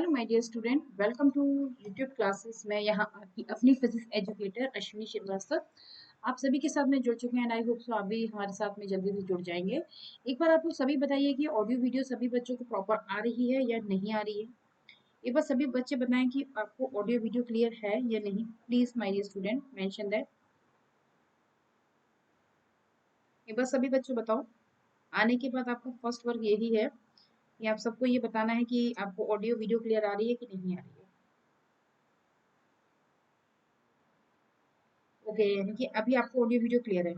Hello my dear student, welcome to YouTube classes. मैं यहाँ आपकी अपनी फिजिक्स एजुकेटर अश्विनी श्रीवास्तव आप सभी के साथ में जुड़ चुके हैं। आई होप सो आप भी हमारे साथ में जल्दी से जुड़ जाएंगे। एक बार आप लोग सभी बताइए कि ऑडियो वीडियो सभी बच्चों को प्रॉपर आ रही है या नहीं आ रही है। एक बार सभी बच्चे बताएं कि आपको ऑडियो वीडियो क्लियर है या नहीं। Please my dear student mention that. एक बार सभी बच्चों बताओ। आने के बाद आपका फर्स्ट वर्क यही है कि आप सबको ये बताना है कि आपको ऑडियो वीडियो क्लियर आ रही है कि नहीं आ रही है। ओके, यानी कि अभी आपको ऑडियो वीडियो क्लियर है।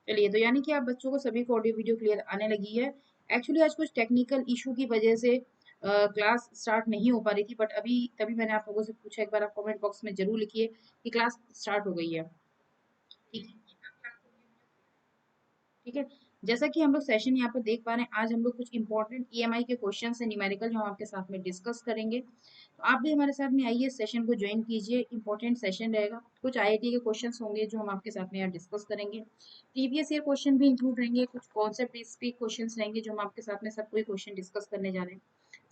चलिए, तो यानी कि आप बच्चों को सभी को ऑडियो वीडियो क्लियर आने लगी है। एक्चुअली आज कुछ टेक्निकल इशू की वजह से क्लास स्टार्ट नहीं हो पा रही थी, बट अभी तभी मैंने आप लोगों से पूछा। एक बार आप कमेंट बॉक्स में जरूर लिखिए कि क्लास स्टार्ट हो गई है। ठीक ठीक है। जैसा कि हम लोग सेशन यहाँ पर देख पा रहे हैं, आज हम लोग कुछ इंपॉर्टेंट ईएमआई के क्वेश्चन है न्यूमेरिकल जो हम आपके साथ में डिस्कस करेंगे। तो आप भी हमारे साथ में आइए, सेशन को ज्वाइन कीजिए। इंपॉर्टेंट सेशन रहेगा। कुछ आईआईटी के क्वेश्चंस होंगे जो हम आपके साथ में यहाँ डिस्कस करेंगे। प्रीवियस ईयर क्वेश्चन भी इंक्लूड रहेंगे। कुछ कॉन्सेप्ट स्पेसिफिक क्वेश्चंस रहेंगे जो हम आपके साथ में सब कोई क्वेश्चन डिस्कस करने जा रहे हैं।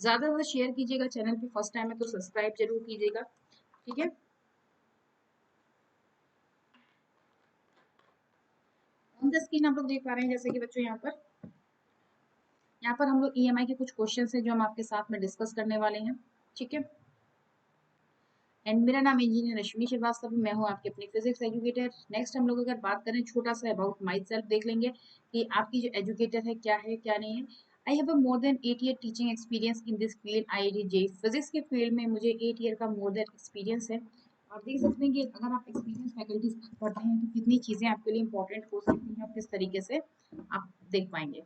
ज्यादा से ज्यादा शेयर कीजिएगा। चैनल पे फर्स्ट टाइम है तो सब्सक्राइब जरूर कीजिएगा। ठीक है। ऑन द स्क्रीन आप लोग देख पा रहे हैं जैसे कि बच्चों यहाँ पर हम लोग ईएमआई के कुछ क्वेश्चन हैं जो हम आपके साथ में डिस्कस करने वाले हैं। ठीक है। एंड मेरा नाम इंजीनियर अश्विनी श्रीवास्तव है। मैं हूँ आपकी अपनी फिजिक्स एजुकेटर। नेक्स्ट हम लोग अगर बात करें छोटा सा अबाउट माई सेल्फ देख लेंगे कि आपकी जो एजुकेटर है क्या नहीं है। I have a more than 8 year teaching experience in this field. IIT J physics के फील्ड में मुझे 8 ईयर का मोर देन एक्सपीरियंस है। आप देख सकते हैं कि अगर आप एक्सपीरियंस फैकल्टीज पढ़ते हैं तो कितनी चीज़ें आपके लिए इंपॉर्टेंट हो सकती हैं और किस तरीके से आप देख पाएंगे।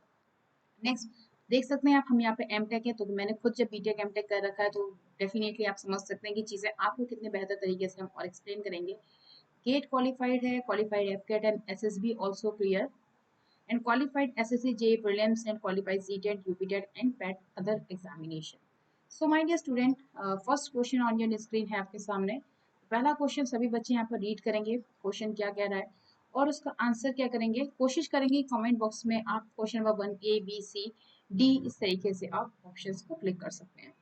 नेक्स्ट देख सकते हैं आप, हम यहाँ पे एम टेक है तो मैंने खुद जब बीटेक एम टेक कर रखा है तो डेफिनेटली आप समझ सकते हैं कि चीज़ें आपको कितने बेहतर तरीके से हम और एक्सप्लेन करेंगे। गेट क्वालिफाइड है, qualified F CAT and S S B also clear and qualified S S C J prelims and qualified C TET UPTET and PET other examination. So my dear student, first question on your screen है आपके सामने। पहला question सभी बच्चे यहाँ पर read करेंगे question क्या कह रहा है और उसका आंसर क्या करेंगे। कोशिश करेंगे कमेंट बॉक्स में आप question number 1 A B C D इस तरीके से आप ऑप्शंस को क्लिक कर सकते हैं।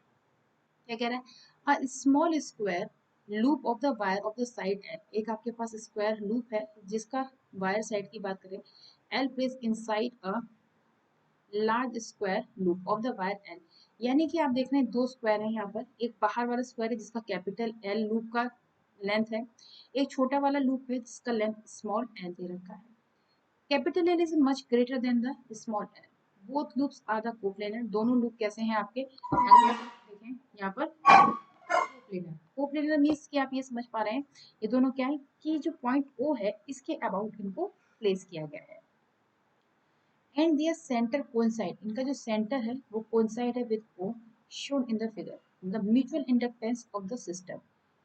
क्या कह रहा है, a small square loop of the wire of the side L. एक आपके पास स्क्वायर लूप है जिसका वायर साइड की बात करें, L place inside a large square loop of the wire L. यानी कि आप देख रहे हैं दो स्क्वायर है यहाँ पर। एक बाहर वाला स्क्वायर है जिसका कैपिटल एल लूप का लेंथ है। एक छोटा वाला लूप है जिसका लेंथ स्मॉल एल दे रखा है। Capital L is much greater than the small L. Both loops are the coplanar. दोनों लूप कैसे हैं आपके, अगर आप देखें यहाँ पर कोप्लेनर। कोप्लेनर मीन्स कि आप ये समझ पा रहे हैं ये दोनों क्या है कि जो पॉइंट ओ है इसके अबाउट इनको प्लेस किया गया है। एंड दियर सेंटर कोइंसाइड, इनका जो सेंटर है वो कोइंसाइड है with O shown in the figure. The mutual inductance of the system.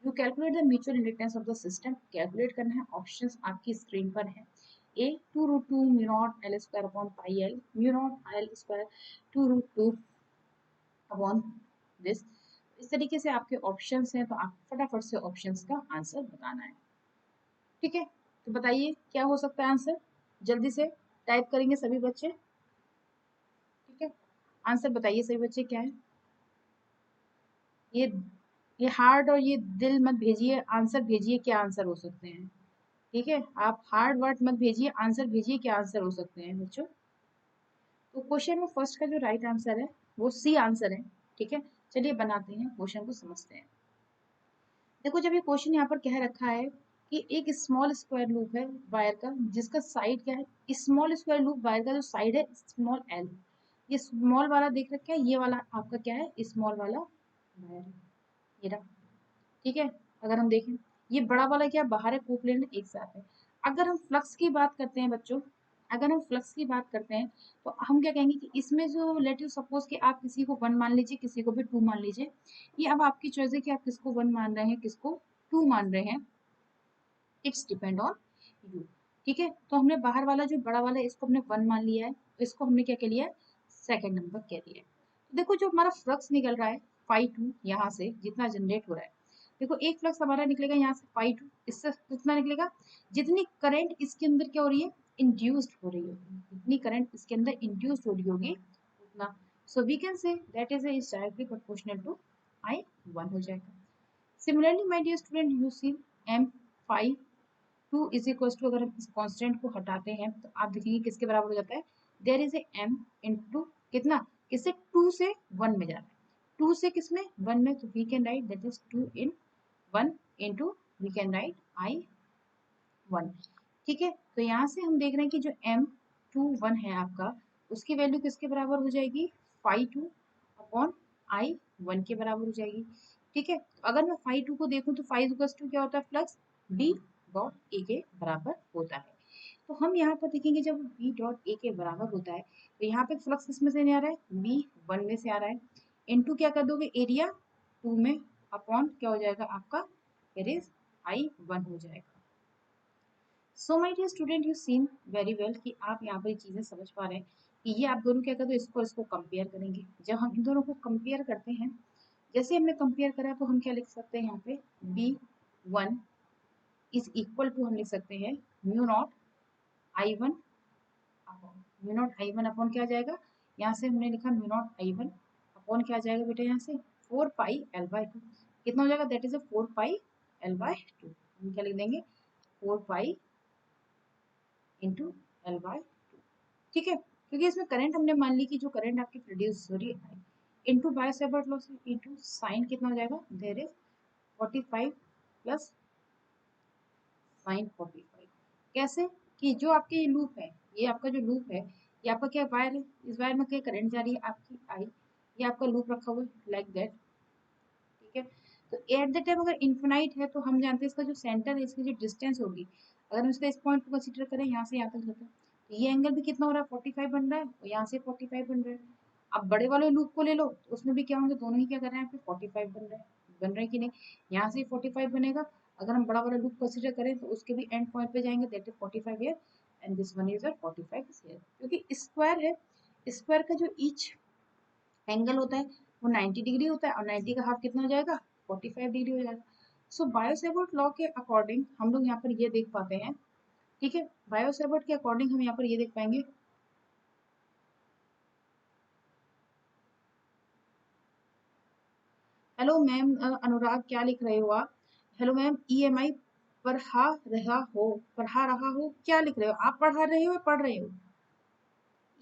You calculate the mutual inductance of the system. Calculate करना है, ऑप्शंस आपकी स्क्रीन पर है। A 2√2 mu naught L square upon pi L, mu naught L square 2√2 upon this. इस तरीके से आपके options हैं, तो आप फटाफट से ऑप्शंस का आंसर बताना है। ठीक है, तो बताइए क्या हो सकता है आंसर। जल्दी से टाइप करेंगे सभी बच्चे। ठीक है, आंसर बताइए सभी बच्चे क्या है। ये ये हार्ट और ये दिल मत भेजिए, आंसर भेजिए क्या आंसर हो सकते हैं। ठीक है, आप हार्ड वर्ड मत भेजिए, आंसर भेजिए क्या आंसर हो सकते हैं बच्चों। तो क्वेश्चन में फर्स्ट का जो राइट आंसर है वो सी आंसर है। ठीक है, चलिए बनाते हैं क्वेश्चन को, समझते हैं। देखो, जब ये क्वेश्चन यहाँ पर कह रखा है कि एक स्मॉल स्क्वायर लूप है वायर का जिसका साइड क्या है, स्मॉल स्क्वायर लूप वायर का जो साइड है स्मॉल एल। ये स्मॉल वाला देख रखा है, ये वाला आपका क्या है, स्मॉल वाला वायर है। ये रहा। ठीक है, अगर हम देखें ये बड़ा वाला क्या बाहर है, कोप्लेनर एक साथ है। अगर हम फ्लक्स की बात करते हैं बच्चों, अगर हम फ्लक्स की बात करते हैं तो हम क्या कहेंगे कि इसमें जो लेट यू सपोज कि आप किसी को 1 मान लीजिए, किसी को भी 2 मान लीजिए। ये अब आपकी चॉइस है कि आप किसको 1 मान रहे हैं, किसको 2 मान रहे हैं। It's depend on you. ठीक है, तो हमने बाहर वाला जो बड़ा वाला है इसको हमने 1 मान लिया है, तो इसको हमने क्या कह लिया है, सेकंड नंबर कह दिया है। तो देखो जो हमारा फ्लक्स निकल रहा है 5 2 यहाँ से जितना जनरेट हो रहा है, देखो एक फ्लक्स हमारा निकलेगा यहाँ से फाई टू, इससे कितना निकलेगा, जितनी करंट इसके अंदर क्या हो रही है, इंड्यूस्ड हो रही होगी, जितनी करंट इसके अंदर इंड्यूस्ड हो रही होगी उतना। So we can say that is directly proportional to I one हो जाएगा। Similarly my dear student you see M phi two is equal to, अगर हम इस कांस्टेंट को हटाते हैं तो आप देखेंगे किसके बराबर हो जाता है, there is a M into कितना, किससे, टू से वन में जा रहा है, टू से किस में, वन में, तो we can write that is two in one into we can write I one. ठीक है, तो यहाँ से हम देख रहे हैं कि जो एम टू वन है आपका, उसकी वैल्यू किसके बराबर हो जाएगी, phi two upon I one के बराबर हो जाएगी। ठीक है, तो अगर मैं फाई टू को देखूं तो फाई टू क्या होता है, फ्लक्स बी डॉट ए के बराबर होता है। तो हम यहाँ पर देखेंगे जब बी डॉट ए के बराबर होता है तो यहाँ पे फ्लक्स किसमें से नहीं आ रहा है, बी वन में से आ रहा है, इनटू क्या कर दोगे, एरिया टू में, अपॉन क्या हो जाएगा आपका, इट इज आई वन हो जाएगा। So my dear student you seen very well कि आप यहाँ पर चीजें समझ पा रहे हैं कि ये आप दोनों क्या कर दो, इसको कंपेयर करेंगे। जब हम इन दोनों को कंपेयर करते हैं, जैसे हमने कंपेयर करा तो हम क्या लिख सकते हैं यहाँ पे, B one is equal to हम लिख सकते हैं mu naught I one upon, mu naught I one upon क्या आ जाएगा, यहाँ से हमने लिखा mu naught I one upon क्या आ जाएगा बेटा, यहाँ से four pi L by two, कितना हो जाएगा, that is a four pi L by two, हम क्या लिख देंगे, four pi into L by two. ठीक है, क्योंकि इसमें करंट हमने मान ली कि जो करंट आपकी प्रोड्यूस हो रही है into Biot Savart laws into sine कितना हो जाएगा, देयर इज 45 प्लस साइन 45। कैसे कि जो आपके ये लूप है, ये आपका जो लूप है, ये आपका क्या वायर है, इस वायर में क्या करंट जा रही है आपकी आई, ये आपका लूप रखा हुआ है लाइक दैट। ठीक है, तो एट द टाइम अगर इन्फिनाइट है तो हम जानते हैं इसका जो सेंटर है, इसकी जो डिस्टेंस होगी, अगर हम इसका इस पॉइंट को कंसीडर करें यहाँ से यहाँ तक होता है, तो ये एंगल भी कितना हो रहा है, 45 बन रहा है, और यहाँ से 45 बन रहा है। अब बड़े वाले लूप को ले लो, तो उसमें भी क्या होंगे, दोनों ही क्या कर रहे हैं, 45 बन रहे हैं कि नहीं, यहाँ से 45 बनेगा। अगर हम बड़ा वाला लूप कंसीडर करें तो उसके भी एंड पॉइंट पे जाएंगे, that is 45 here and this one is 45 here, क्योंकि स्क्वायर है, स्क्वायर का जो ईच एंगल होता है वो 90 डिग्री होता है, और 90 का हाफ कितना हो जाएगा, 45 डिग्री हो जाएगा। सो बायोसेवर्ट लॉ के अकॉर्डिंग हम लोग यहाँ पर ये देख पाते हैं, ठीक है, बायोसेवर्ट के अकॉर्डिंग हम यहाँ पर ये देख पाएंगे, हेलो मैम अनुराग क्या लिख रहे हो आप, हेलो मैम ईएमआई पढ़ा रहा हो, क्या लिख रहे हो आप, पढ़ा रहे हो या पढ़ रहे हो,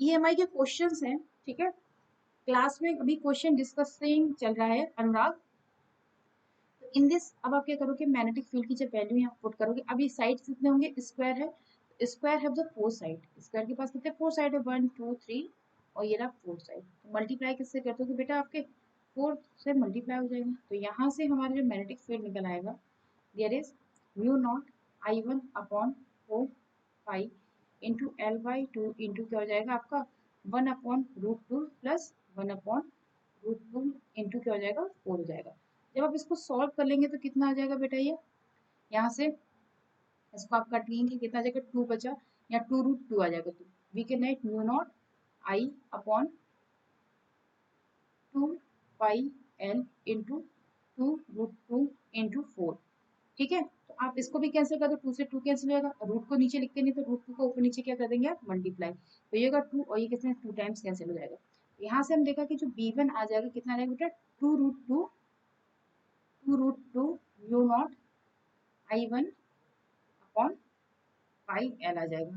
ईएमआई के क्वेश्चंस हैं। ठीक है, क्लास में अभी क्वेश्चन डिस्कसिंग चल रहा है अनुराग। इन दिस अब आप क्या करोगे, मैग्नेटिक फील्ड की जब वैल्यू यहाँ पुट करोगे, अभी साइड कितने होंगे, स्क्वायर है, स्क्वायर है द फोर साइड, स्क्वायर के पास कितने फोर साइड है, वन टू थ्री, और ये रहा फोर साइड, तो मल्टीप्लाई किससे करते हो बेटा, आपके फोर से मल्टीप्लाई हो जाएगा, तो यहाँ से हमारा जो मैग्नेटिक फील्ड निकल आएगा, there is mu naught I one upon four pi into L by two into क्या हो जाएगा आपका, one upon root two plus one upon root two into क्या हो जाएगा, फोर हो जाएगा। जब आप इसको सॉल्व कर लेंगे तो कितना आ जाएगा बेटा, ये यहाँ से इसको आप कट लेंगे, कितना आ जाएगा, टू बचा, या टू रूट टू आ जाएगा, तो we can write mu naught I upon two pi L into two root two into four. ठीक है, तो आप इसको भी कैंसिल कर दो, टू से टू कैंसिल हो जाएगा, रूट को नीचे लिखते नहीं तो रूट टू को ऊपर नीचे क्या कर देंगे आप, मल्टीप्लाई, तो ये होगा टू और ये कितने, टू टाइम्स कैंसिल हो जाएगा। यहाँ से हम देखा कि जो बी वन आ जाएगा कितना आ जाएगा बेटा, two root two you naught I one upon pi L आ जाएगा।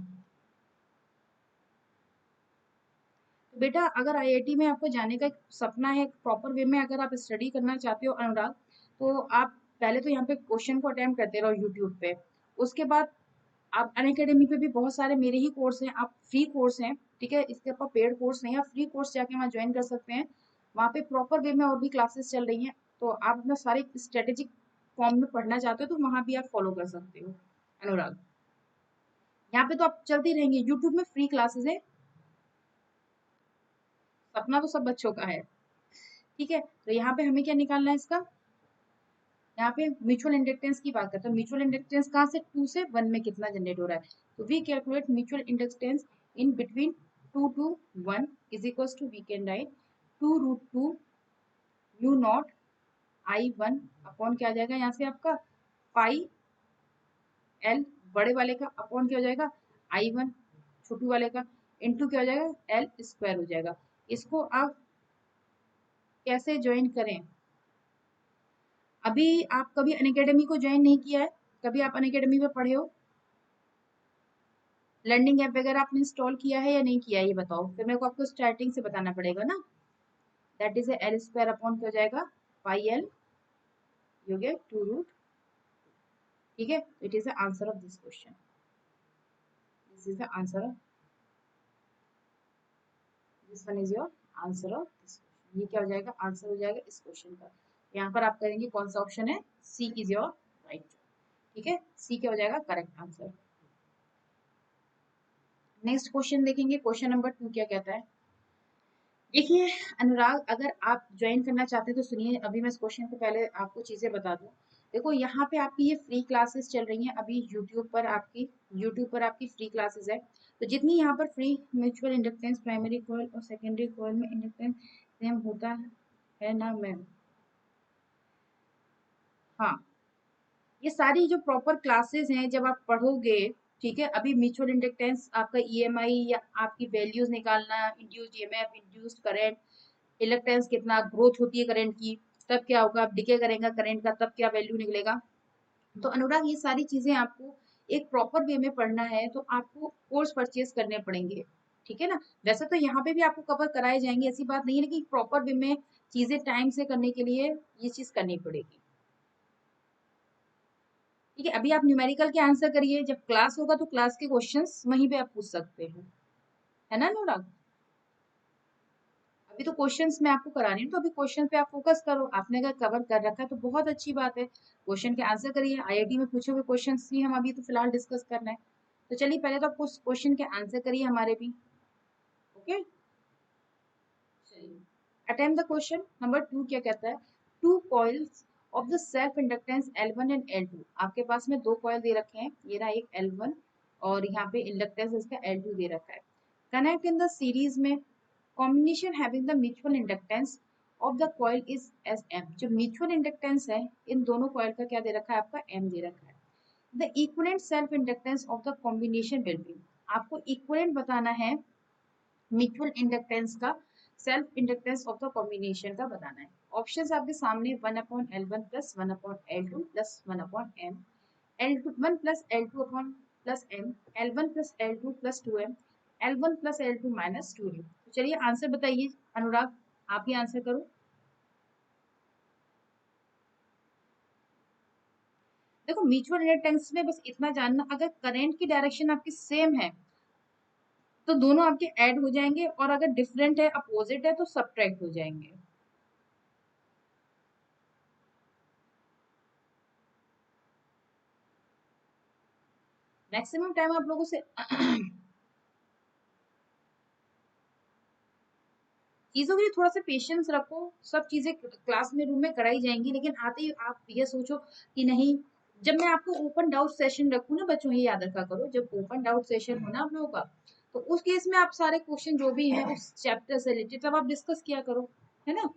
तो बेटा अगर आईआईटी में आपको जाने का एक सपना है, प्रॉपर वे में अगर आप स्टडी करना चाहते हो अनुराग, तो आप पहले तो यहाँ पे क्वेश्चन को अटेम्प्ट करते रहो यूट्यूब पे, उसके बाद आप अनअकैडमी पे भी बहुत सारे मेरे ही कोर्स हैं, आप फ्री कोर्स हैं, ठीक है, इसके ऊपर पेड कोर्स नहीं है, फ्री कोर्स जाके वहाँ ज्वाइन कर सकते हैं, वहाँ पे प्रॉपर वे में और भी क्लासेस चल रही हैं, तो आप अपना सारे स्ट्रेटेजिक फॉर्म में पढ़ना चाहते हो तो वहाँ भी आप फॉलो कर सकते हो अनुराग। यहाँ पे तो आप चलते रहेंगे, यूट्यूब में फ्री क्लासेस है, सपना तो सब बच्चों का है। ठीक है, तो यहाँ पे हमें क्या निकालना है इसका, यहाँ पे म्यूचुअल इंडक्टेंस की बात करते हैं, म्यूचुअल इंडक्टेंस कहाँ से, टू से वन में कितना जनरेट हो रहा है, तो we calculate mutual inductance in between two two one is equal to we can write two root two you naught I1 upon क्या आ जाएगा यहाँ से आपका पाई एल बड़े वाले का अपॉन क्या हो जाएगा I1 छोटू वाले का इनटू क्या हो जाएगा एल स्क्वायर हो जाएगा। इसको आप कैसे ज्वाइन करें? अभी आप कभी अनअकैडमी को ज्वाइन नहीं किया है? कभी आप अनअकैडमी पे पढ़े हो? लर्निंग ऐप वगैरह आपने इंस्टॉल किया है या नहीं किया है ये बताओ, फिर मेरे को आपको स्टार्टिंग से बताना पड़ेगा ना। That is L square upon क्या हो जाएगा pi L, you get 2 root. ठीक है, it is the answer of this question, this is the answer of this one is your answer of this question. ये क्या हो जाएगा आंसर हो जाएगा इस क्वेश्चन का। यहाँ पर आप करेंगे कौन सा ऑप्शन है, सी इज योर राइट। ठीक है, सी क्या हो जाएगा करेक्ट आंसर। नेक्स्ट क्वेश्चन देखेंगे, क्वेश्चन नंबर 2 क्या कहता है। देखिए अनुराग, अगर आप ज्वाइन करना चाहते हैं तो सुनिए, अभी मैं इस क्वेश्चन को पहले आपको चीजें बता दूं। देखो यहाँ पे आपकी ये फ्री क्लासेस चल रही हैं अभी यूट्यूब पर आपकी फ्री क्लासेस है। तो जितनी यहाँ पर free mutual inductance primary coil और सेकेंडरी कॉइल में इंडक्टेंस सेम होता है ना मैम? हाँ, ये सारी जो प्रॉपर क्लासेस हैं जब आप पढ़ोगे, ठीक है, अभी म्यूचुअल इंडक्टेंस आपका ईएमआई या आपकी वैल्यूज निकालना, इंड्यूस्ड ईएमएफ, इंड्यूस्ड करंट, इलेक्ट्रेंस कितना ग्रोथ होती है करंट की, तब क्या होगा, आप डिके करेंगे करंट का तब क्या वैल्यू निकलेगा। तो अनुराग ये सारी चीजें आपको एक प्रॉपर वे में पढ़ना है तो आपको कोर्स परचेज करने पड़ेंगे। ठीक है ना, वैसे तो यहाँ पे भी आपको कवर कराए जाएंगे, ऐसी बात नहीं है, लेकिन प्रॉपर वे में चीजें टाइम से करने के लिए ये चीज करनी पड़ेगी। ठीक है, अभी आप न्यूमेरिकल के आंसर करिए, जब क्लास होगा तो क्लास के क्वेश्चंस वहीं पे आप पूछ सकते हैं, है ना अनुराग। अभी तो क्वेश्चंस मैं आपको करा रही हूँ, तो अभी क्वेश्चन पे आप फोकस करो। आपने अगर कवर कर रखा है तो बहुत अच्छी बात है, क्वेश्चन के आंसर करिए। आईआईटी में पूछे हुए क्वेश्चंस भी हम अभी तो फिलहाल डिस्कस करना है। तो चलिए पहले तो आप क्वेश्चन के आंसर करिए हमारे भी। ओके, चलिए अटेम्प्ट द क्वेश्चन नंबर 2 क्या कहता है। Two coils of the self inductance L1 and L2, आपके पास में दो कॉइल दे रखे हैं, ये रहा एक L1 और यहाँ पे इंडक्टेंस इसका L2 दे रखा है। कनेक्ट इन द सीरीज में combination having the mutual inductance of the coil is as M। जो म्यूचुअल इंडक्टेंस है इन दोनों कॉइल का क्या दे रखा है आपका M दे रखा है। The equivalent self inductance of the combination will be, आपको इक्विवेलेंट बताना है म्यूचुअल इंडक्टेंस का, self inductance of the combination का बताना है। ऑप्शंस आपके सामने 1/L1 plus 1/L2 plus 1/M, L1 plus L2 upon plus M, L1 plus L2 plus 2M, L1 plus L2 minus 2M। तो चलिए आंसर बताइए अनुराग, आप ही आंसर करो। देखो म्यूचुअल इंडक्टेंस में बस इतना जानना, अगर करंट की डायरेक्शन आपकी सेम है तो दोनों आपके ऐड हो जाएंगे, और अगर डिफरेंट है अपोजिट है तो सब्ट्रैक्ट हो जाएंगे। मैक्सिमम टाइम आप लोगों से चीजों के लिए थोड़ा सा पेशेंस रखो, सब चीजें क्लास में रूम में कराई जाएंगी, लेकिन आते ही आप ये सोचो कि नहीं, जब मैं आपको ओपन डाउट सेशन रखूँ ना बच्चों, ये याद रखा करो, जब ओपन डाउट सेशन हो ना आप लोगों का, तो उस केस में आप सारे क्वेश्चन जो भी हैं उस चैप्टर से रिलेटेड तब आप डिस्कस किया करो, है ना।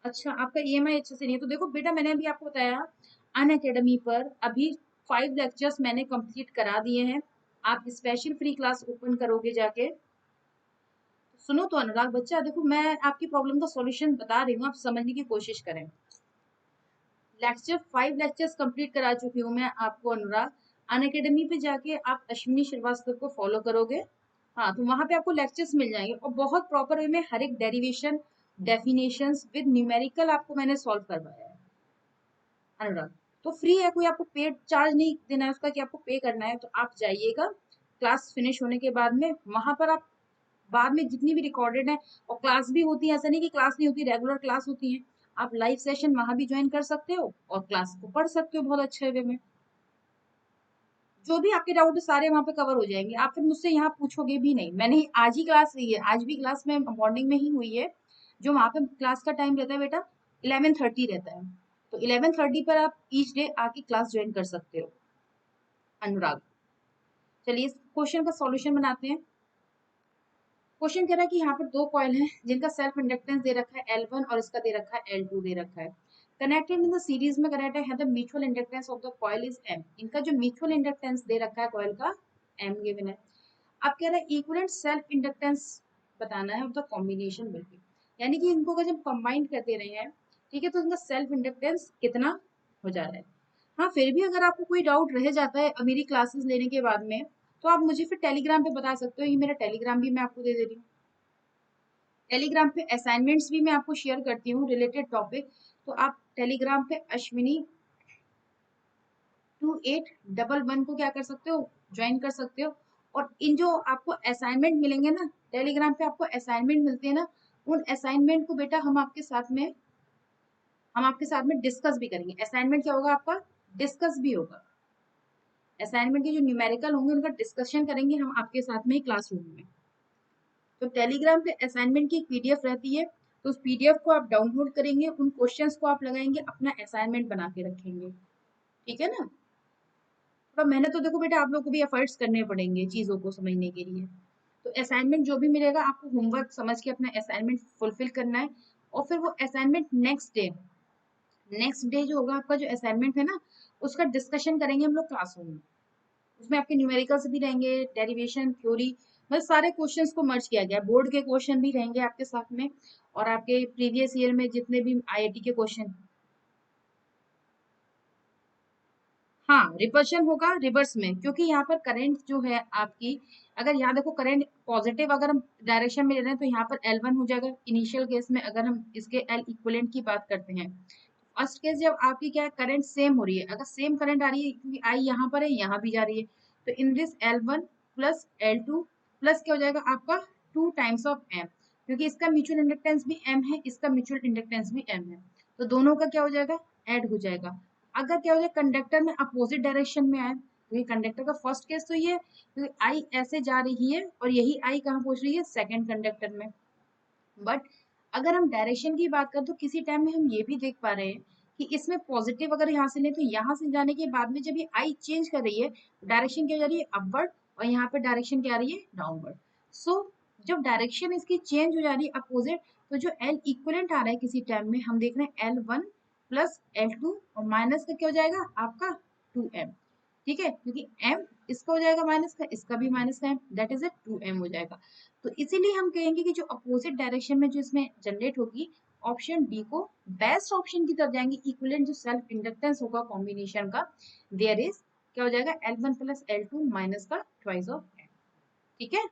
अच्छा, आपका ईएमआई अच्छे से नहीं है तो देखो बेटा, मैंने अभी आपको बताया अन अकेडमी पर अभी 5 लेक्चर्स मैंने कंप्लीट करा दिए हैं। आप स्पेशल फ्री क्लास ओपन करोगे जाके, सुनो तो अनुराग बच्चा, देखो मैं आपकी प्रॉब्लम का सॉल्यूशन बता रही हूँ, आप समझने की कोशिश करें। लेक्चर 5 लेक्चर्स कंप्लीट करा चुकी हूँ मैं आपको अनुराग। अन अकेडमी पे जाके आप अश्विनी श्रीवास्तव को फॉलो करोगे, हाँ, तो वहां पे आपको लेक्चर्स मिल जाएंगे और बहुत प्रॉपर वे में हर एक डेरिवेशन, डेफिनेशंस विद न्यूमेरिकल आपको मैंने सॉल्व करवाया है अनुराग। तो फ्री है, कोई आपको पेड चार्ज नहीं देना है उसका कि आपको पे करना है। तो आप जाइएगा क्लास फिनिश होने के बाद में, वहां पर आप बाद में जितनी भी रिकॉर्डेड है, और क्लास भी होती है, ऐसा नहीं कि क्लास नहीं होती, रेगुलर क्लास होती है। आप लाइव सेशन वहां भी ज्वाइन कर सकते हो और क्लास को पढ़ सकते हो बहुत अच्छे वे में। जो भी आपके डाउट है सारे वहां पे कवर हो जाएंगे, आप फिर मुझसे यहाँ पूछोगे भी नहीं। मैंने आज ही क्लास ली है, आज भी क्लास में मॉर्निंग में ही हुई है। जो वहां पे क्लास का टाइम रहता है बेटा 11:30 रहता है, तो 11:30 पर आप ईच डे आके क्लास ज्वाइन कर सकते हो अनुराग। चलिए इस क्वेश्चन का सॉल्यूशन बनाते हैं। क्वेश्चन कह रहा है कि यहाँ पर दो कॉइल हैं जिनका सेल्फ इंडक्टेंस दे रखा है L1 और इसका दे रखा है L2 दे रखा है। कनेक्टेड इन द सीरीज में कनेक्ट है the mutual inductance of the coil is M। इनका जो म्यूचुअल इंडक्टेंस दे रखा है कॉइल का M गिवन है। अब कह रहा है इक्विवेलेंट सेल्फ इंडक्टेंस बताना है ऑफ द कॉम्बिनेशन बिल्कुल, यानी कि इनको अगर जब कंबाइन कर दे रहे हैं, ठीक है, तो इनका सेल्फ इंडक्टेंस कितना हो जा रहा है। हाँ, फिर भी अगर आपको कोई डाउट रह जाता है मेरी क्लासेस लेने के बाद में, तो आप मुझे फिर टेलीग्राम पे बता सकते हो। ये मेरा टेलीग्राम भी मैं आपको दे रही हूँ। टेलीग्राम पे असाइनमेंट्स भी मैं आपको शेयर करती हूँ रिलेटेड टॉपिक, तो आप टेलीग्राम पे अश्विनी 2811 को क्या कर सकते हो, ज्वाइन कर सकते हो। और इन जो आपको असाइनमेंट मिलेंगे ना, टेलीग्राम पे आपको असाइनमेंट मिलते हैं ना, उन असाइनमेंट को बेटा हम आपके साथ में डिस्कस भी करेंगे। असाइनमेंट क्या होगा आपका, डिस्कस भी होगा। असाइनमेंट के जो न्यूमेरिकल होंगे उनका डिस्कशन करेंगे हम आपके साथ में क्लासरूम में। तो टेलीग्राम पे असाइनमेंट की एक पीडीएफ रहती है, तो उस पीडीएफ को आप डाउनलोड करेंगे, उन क्वेश्चंस को आप लगाएंगे, अपना असाइनमेंट बना के रखेंगे, ठीक है ना। थोड़ा मेहनत तो देखो बेटा आप लोग को भी एफर्ट्स करने पड़ेंगे चीजों को समझने के लिए। तो असाइनमेंट जो भी मिलेगा आपको होमवर्क समझ के अपना असाइनमेंट फुलफिल करना है। और फिर वो असाइनमेंट नेक्स्ट डे जो होगा आपका जो असाइनमेंट है ना, उसका डिस्कशन करेंगे हम लोग क्लासरूम में। उसमें आपके न्यूमेरिकल्स भी रहेंगे, डेरिवेशन थ्योरी, मतलब सारे क्वेश्चंस को मर्ज किया गया। बोर्ड के क्वेश्चन भी रहेंगे आपके साथ में, और आपके प्रीवियस ईयर में जितने भी आईआईटी के क्वेश्चन। हाँ, रिवर्शन होगा रिवर्स में, क्योंकि यहाँ पर करंट जो है आपकी, अगर यहाँ देखो करंट पॉजिटिव अगर हम डायरेक्शन में ले रहे हैं तो यहाँ पर L1 हो जाएगा इनिशियल केस में। अगर हम इसके L इक्विवेलेंट की बात करते हैं, फर्स्ट केस जब आपकी क्या है, करंट सेम हो रही है, अगर सेम करंट आ रही है क्योंकि आई यहाँ पर है यहाँ भी जा रही है, तो in this L1 plus L2 plus क्या हो जाएगा आपका 2 टाइम्स ऑफ M, क्योंकि इसका म्यूचुअल इंडक्टेंस भी M है, इसका म्यूचुअल इंडक्टेंस भी M है, तो दोनों का क्या हो जाएगा, ऐड हो जाएगा। अगर क्या हो जाए कंडक्टर में अपोजिट डायरेक्शन में आए, क्योंकि कंडक्टर का फर्स्ट केस तो ये, क्योंकि आई ऐसे जा रही है और यही आई कहाँ पहुंच रही है, सेकंड कंडक्टर में। बट अगर हम डायरेक्शन की बात करें तो किसी टाइम में हम ये भी देख पा रहे हैं कि इसमें पॉजिटिव अगर यहाँ से लें तो यहाँ से जाने के बाद में जब ये आई चेंज कर रही है, डायरेक्शन क्या जा रही है, अपवर्ड, और यहाँ पे डायरेक्शन क्या आ रही है, डाउनवर्ड। सो जब डायरेक्शन इसकी चेंज हो जा रही है अपोजिट, तो जो एल इक्वलेंट आ रहा है किसी टाइम में हम देख रहे हैं L1 प्लस L2 और माइनस का क्या हो जाएगा आपका 2M, ठीक है, क्योंकि M इसका हो जाएगा माइनस का, इसका भी माइनस का M, that is a 2M हो जाएगा। तो इसीलिए हम कहेंगे कि जो अपोजिट डायरेक्शन में जो इसमें जनरेट होगी, ऑप्शन डी को बेस्ट ऑप्शन की तरफ जाएंगे। इक्विवेलेंट जो सेल्फ इंडक्टेंस होगा कॉम्बिनेशन का, देयर इज क्या हो जाएगा L1 प्लस L2 माइनस का ट्वाइस ऑफ M, ठीक है,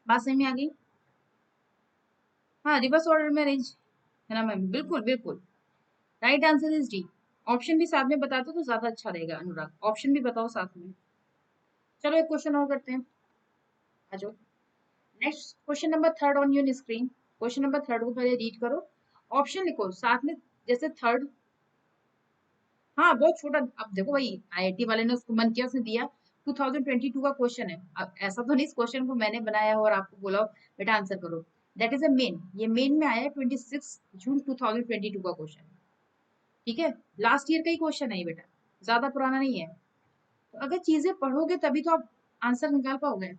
बात समझ में आ गई। हाँ, रिवर्स ऑर्डर में अरेंज है ना मैम, बिल्कुल बिल्कुल। Right answer is D. Option भी साथ में बता दो तो ज्यादा अच्छा रहेगा अनुराग, ऑप्शन भी बताओ साथ में। चलो एक क्वेश्चन और करते हैं, आ जाओ। Next question number third on your screen. Question number third को पहले रीड करो, ऑप्शन लिखो साथ में, जैसे थर्ड। हाँ, बहुत छोटा। अब देखो भाई आईआईटी वाले ने उसको मन किया, उसने दिया 2022 का क्वेश्चन है। अब ऐसा तो नहीं इस क्वेश्चन को मैंने बनाया और आपको बोला बेटा आंसर करो, दैट इज अ मेन, ये मेन में आया है 26 जून 2022 का क्वेश्चन, ठीक है, लास्ट ईयर का ही क्वेश्चन है ये बेटा, ज्यादा पुराना नहीं है। तो अगर चीजें पढ़ोगे तभी तो आप आंसर निकाल पाओगे।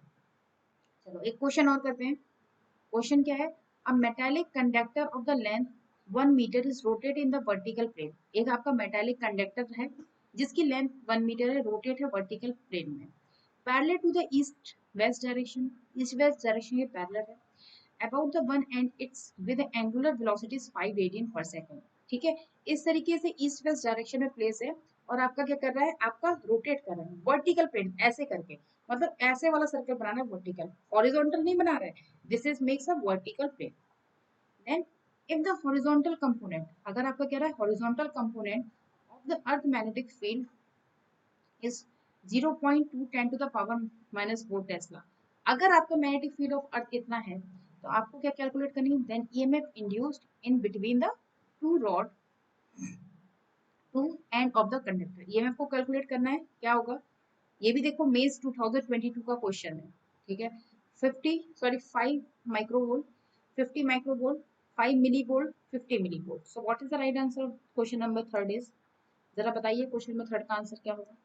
चलो एक क्वेश्चन और करते हैं। क्वेश्चन क्या है, a metallic conductor of the length 1 meter is rotate in the vertical plane. एक आपका मेटालिक कंडक्टर है जिसकी लेंथ 1 मीटर है, रोटेट है वर्टिकल प्लेन में, parallel to the east west direction, east west direction के पैरेलल है, about the one and its with angular velocity 5 radian per second, ठीक है। इस तरीके से ईस्ट वेस्ट डायरेक्शन में प्लेस है, और आपका क्या कर रहा है, आपका रोटेट कर रहा है वर्टिकल प्लेन ऐसे करके, मतलब ऐसे वाला सर्कल बनाना है वर्टिकल, हॉरिजॉन्टल नहीं बना रहा है। This is makes a vertical plane. Then if the horizontal component, अगर आपका कह रहा है horizontal component of the earth magnetic field is 0.2 10 to the power -4 tesla, अगर आपका मैग्नेटिक फील्ड ऑफ अर्थ इतना है, तो आपको क्या कैलकुलेट करनी है, then EMF induced in between the two rod two end of the conductor, EMF को कैलकुलेट करना है, क्या होगा। ये भी देखो मेज 2022 का क्वेश्चन है, ठीक है। 5 microvolt, 50 microvolt, 5 milli volt, 50 milli volt. So what is the right answer of question number third is, जरा बताइए क्वेश्चन नंबर थर्ड का आंसर क्या होगा।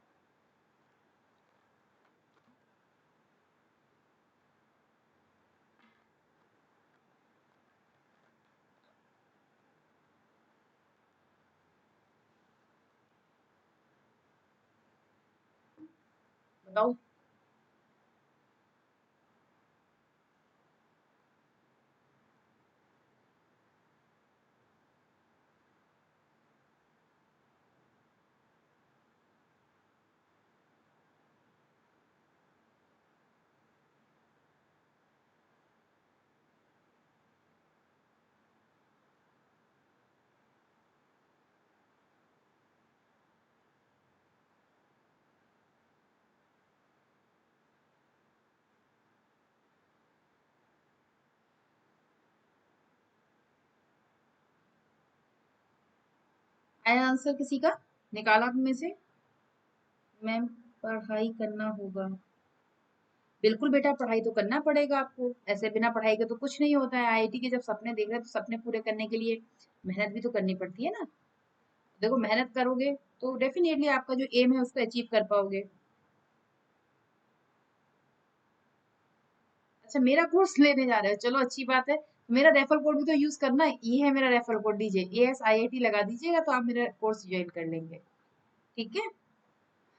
बताओ। आया आंसर किसी का? निकाला आप में से? मैम पढ़ाई करना होगा। बिल्कुल बेटा, पढ़ाई तो करना पड़ेगा आपको, ऐसे बिना पढ़ाई के तो कुछ नहीं होता है। आईआईटी के जब सपने देख रहे हैं तो सपने पूरे करने के लिए मेहनत भी तो करनी पड़ती है ना। देखो मेहनत करोगे तो डेफिनेटली आपका जो एम है उसको अचीव कर पाओगे। अच्छा, मेरा कोर्स लेने जा रहे हो, चलो अच्छी बात है। मेरा रेफर कोड भी तो यूज करना है, ये है मेरा रेफर कोड, दीजिए ASIIT लगा दीजिएगा तो आप मेरा कोर्स ज्वाइन कर लेंगे। ठीक है।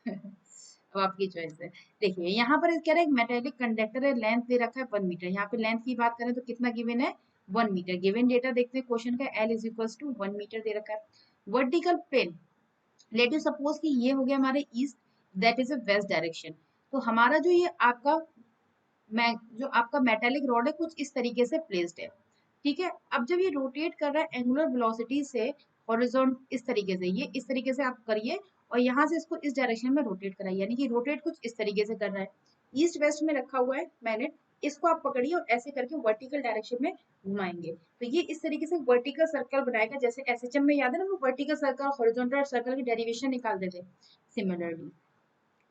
अब आपकी चॉइस है। देखिए यहाँ पर क्या रहा है, मेटेलिक कंडक्टर है, लेंथ दे रखा है 1 मीटर। यहाँ पे लेंथ की बात करें तो कितना गिवन है? 1 मीटर। गिवन डेटा देखते हैं क्वेश्चन का, L is equals to 1 metre दे रखा है। Vertical plane, let you suppose कि ये हो गया हमारे east, that is a west direction. तो हमारा जो ये आपका जो आपका मेटेलिक रॉड है कुछ इस तरीके से प्लेस्ड है। ठीक है। अब जब ये रोटेट कर रहा है एंगुलर वेलोसिटी से हॉरिजॉन्ट, इस तरीके से, ये इस तरीके से आप करिए और यहाँ से इसको इस डायरेक्शन में रोटेट कराइए, यानी कि रोटेट कुछ इस तरीके से कर रहा है। ईस्ट वेस्ट में रखा हुआ है मैंने, इसको आप पकड़िए और ऐसे करके वर्टिकल डायरेक्शन में घुमाएंगे तो ये इस तरीके से वर्टिकल सर्कल बनाएगा। जैसे एसएचएम में याद है ना, वो वर्टिकल सर्कल हॉरिजॉन्टल सर्कल की डेरिवेशन निकालते थे, सिमिलरली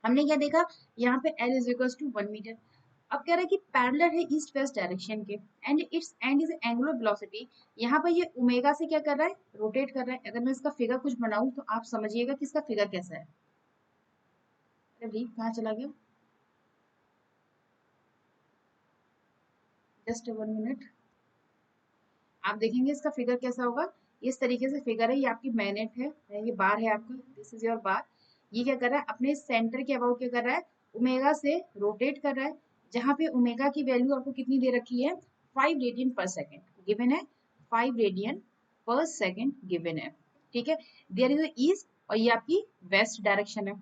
हमने क्या देखा, यहाँ पे L is equal to 1 meter. अब कह रहा है कि पैरेलल है ईस्ट वेस्ट डायरेक्शन के, and its and is angular velocity. यहाँ पर ये ओमेगा से क्या कर रहा है, रोटेट कर रहा है। अगर मैं इसका फिगर कुछ बनाऊं तो आप समझिएगा कि इसका फिगर कैसा है। अरे भाई कहाँ चला गया, जस्ट 1 मिनट। आप देखेंगे इसका फिगर कैसा होगा, इस तरीके से फिगर है। ये आपकी मैग्नेट है, ये बार है आपका, दिस इज योर बार। ये क्या कर रहा है, अपने सेंटर के अबाउट क्या कर रहा है, ओमेगा से रोटेट कर रहा है। जहां पे ओमेगा की वैल्यू आपको कितनी दे रखी है, 5 रेडियन पर सेकेंड गिवन है, 5 रेडियन पर सेकेंड गिवन है। ठीक है। देयर इज ईस्ट और ये आपकी वेस्ट डायरेक्शन है।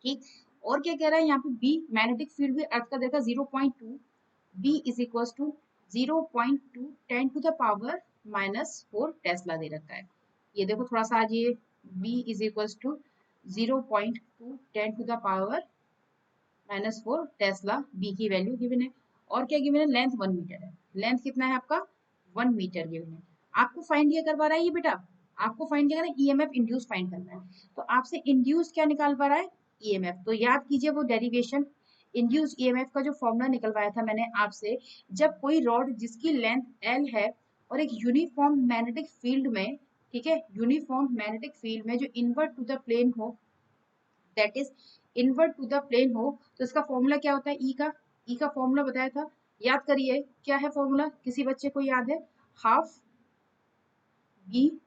ठीक। और क्या कह रहा है यहाँ पे, बी मैग्नेटिक फील्ड भी अर्थ का देखा 0.2, B is equal to 0.2 10⁻⁻⁴ tesla दे रखा है। ये देखो थोड़ा सा आज ये b is equal to 0.2 10⁻⁻⁴ tesla, b की वैल्यू गिवन है। और क्या गिवन है, लेंथ 1 मीटर है। लेंथ कितना है आपका, 1 मीटर गिवन है। आपको फाइंड क्या करवा रहा है ये बेटा, आपको फाइंड क्या करना है, ईएमएफ इंड्यूस फाइंड करना है। तो आपसे इंड्यूस क्या निकाल पा रहा है, ईएमएफ। तो याद कीजिए वो डेरिवेशन, इंड्यूस ईएमएफ का जो फॉर्मूला निकलवाया था मैंने आपसे, जब कोई रॉड जिसकी लेंथ L है और एक यूनिफॉर्म मैग्नेटिक फील्ड में, ठीक है, यूनिफॉर्म मैग्नेटिक फील्ड में जो इनवर्ट टू द प्लेन हो, that is inward to the plane हो, तो इसका फॉर्मूला क्या होता है, ई का। ई का फॉर्मूला बताया था, याद करिए क्या है फॉर्मूला, किसी बच्चे को याद है, half B,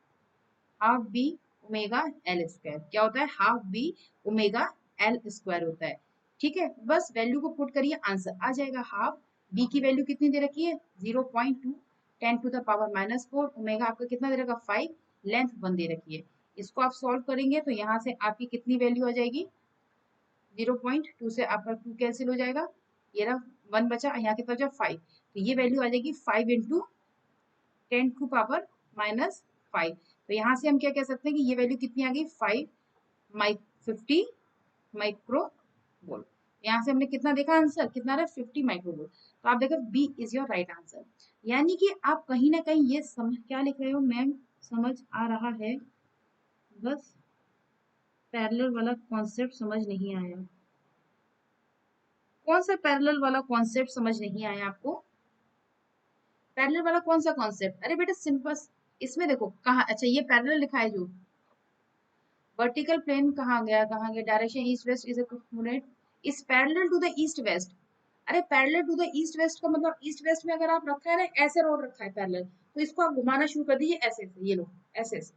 half B omega L square. क्या होता है, half B omega L square होता है। ठीक है, बस वैल्यू को पुट करिए, आंसर आ जाएगा। हाफ बी की वैल्यू कितनी दे रखी है, 0.2 10⁻⁻⁴, ओमेगा आपका कितना दे रखा, 5, लेंथ 1 दे रखी है। इसको आप सॉल्व करेंगे तो यहाँ से आपकी कितनी वैल्यू आ जाएगी, 0.2 से आपका 2 कैंसिल हो जाएगा, ये रहा 1 बचा, यहाँ कितना बचा 5। तो ये वैल्यू आ जाएगी 5 इंटू 10⁻⁻⁵। तो यहाँ से हम क्या कह सकते हैं कि ये वैल्यू कितनी आ गई, 50 माइक्रो वोल्ट। यहाँ से हमने कितना देखा आंसर, कितना रहा, 50 माइक्रो वोल्ट। तो आप देखो B is your right answer. यानी कि आप कहीं ना कहीं ये समझ क्या लिख रहे हो मैम, समझ आ रहा है, बस पैरेलल वाला कॉन्सेप्ट समझ नहीं आया। कौन सा पैरेलल वाला कॉन्सेप्ट समझ नहीं आया आपको, पैरेलल वाला कौन सा कॉन्सेप्ट? अरे बेटा सिंपल, इसमें देखो कहाँ, अच्छा ये पैरेलल लिखा है जो वर्टिकल प्लेन, कहाँ गया, कहाँ गया, direction east west is is parallel to the east west. अरे parallel to the east west का मतलब ईस्ट वेस्ट में अगर आप रखा है ना, ऐसे रोड रखा है पैरेलल, तो इसको आप घुमाना शुरू कर दीजिए ऐसे ऐसे, ये लो ऐसे ऐसे।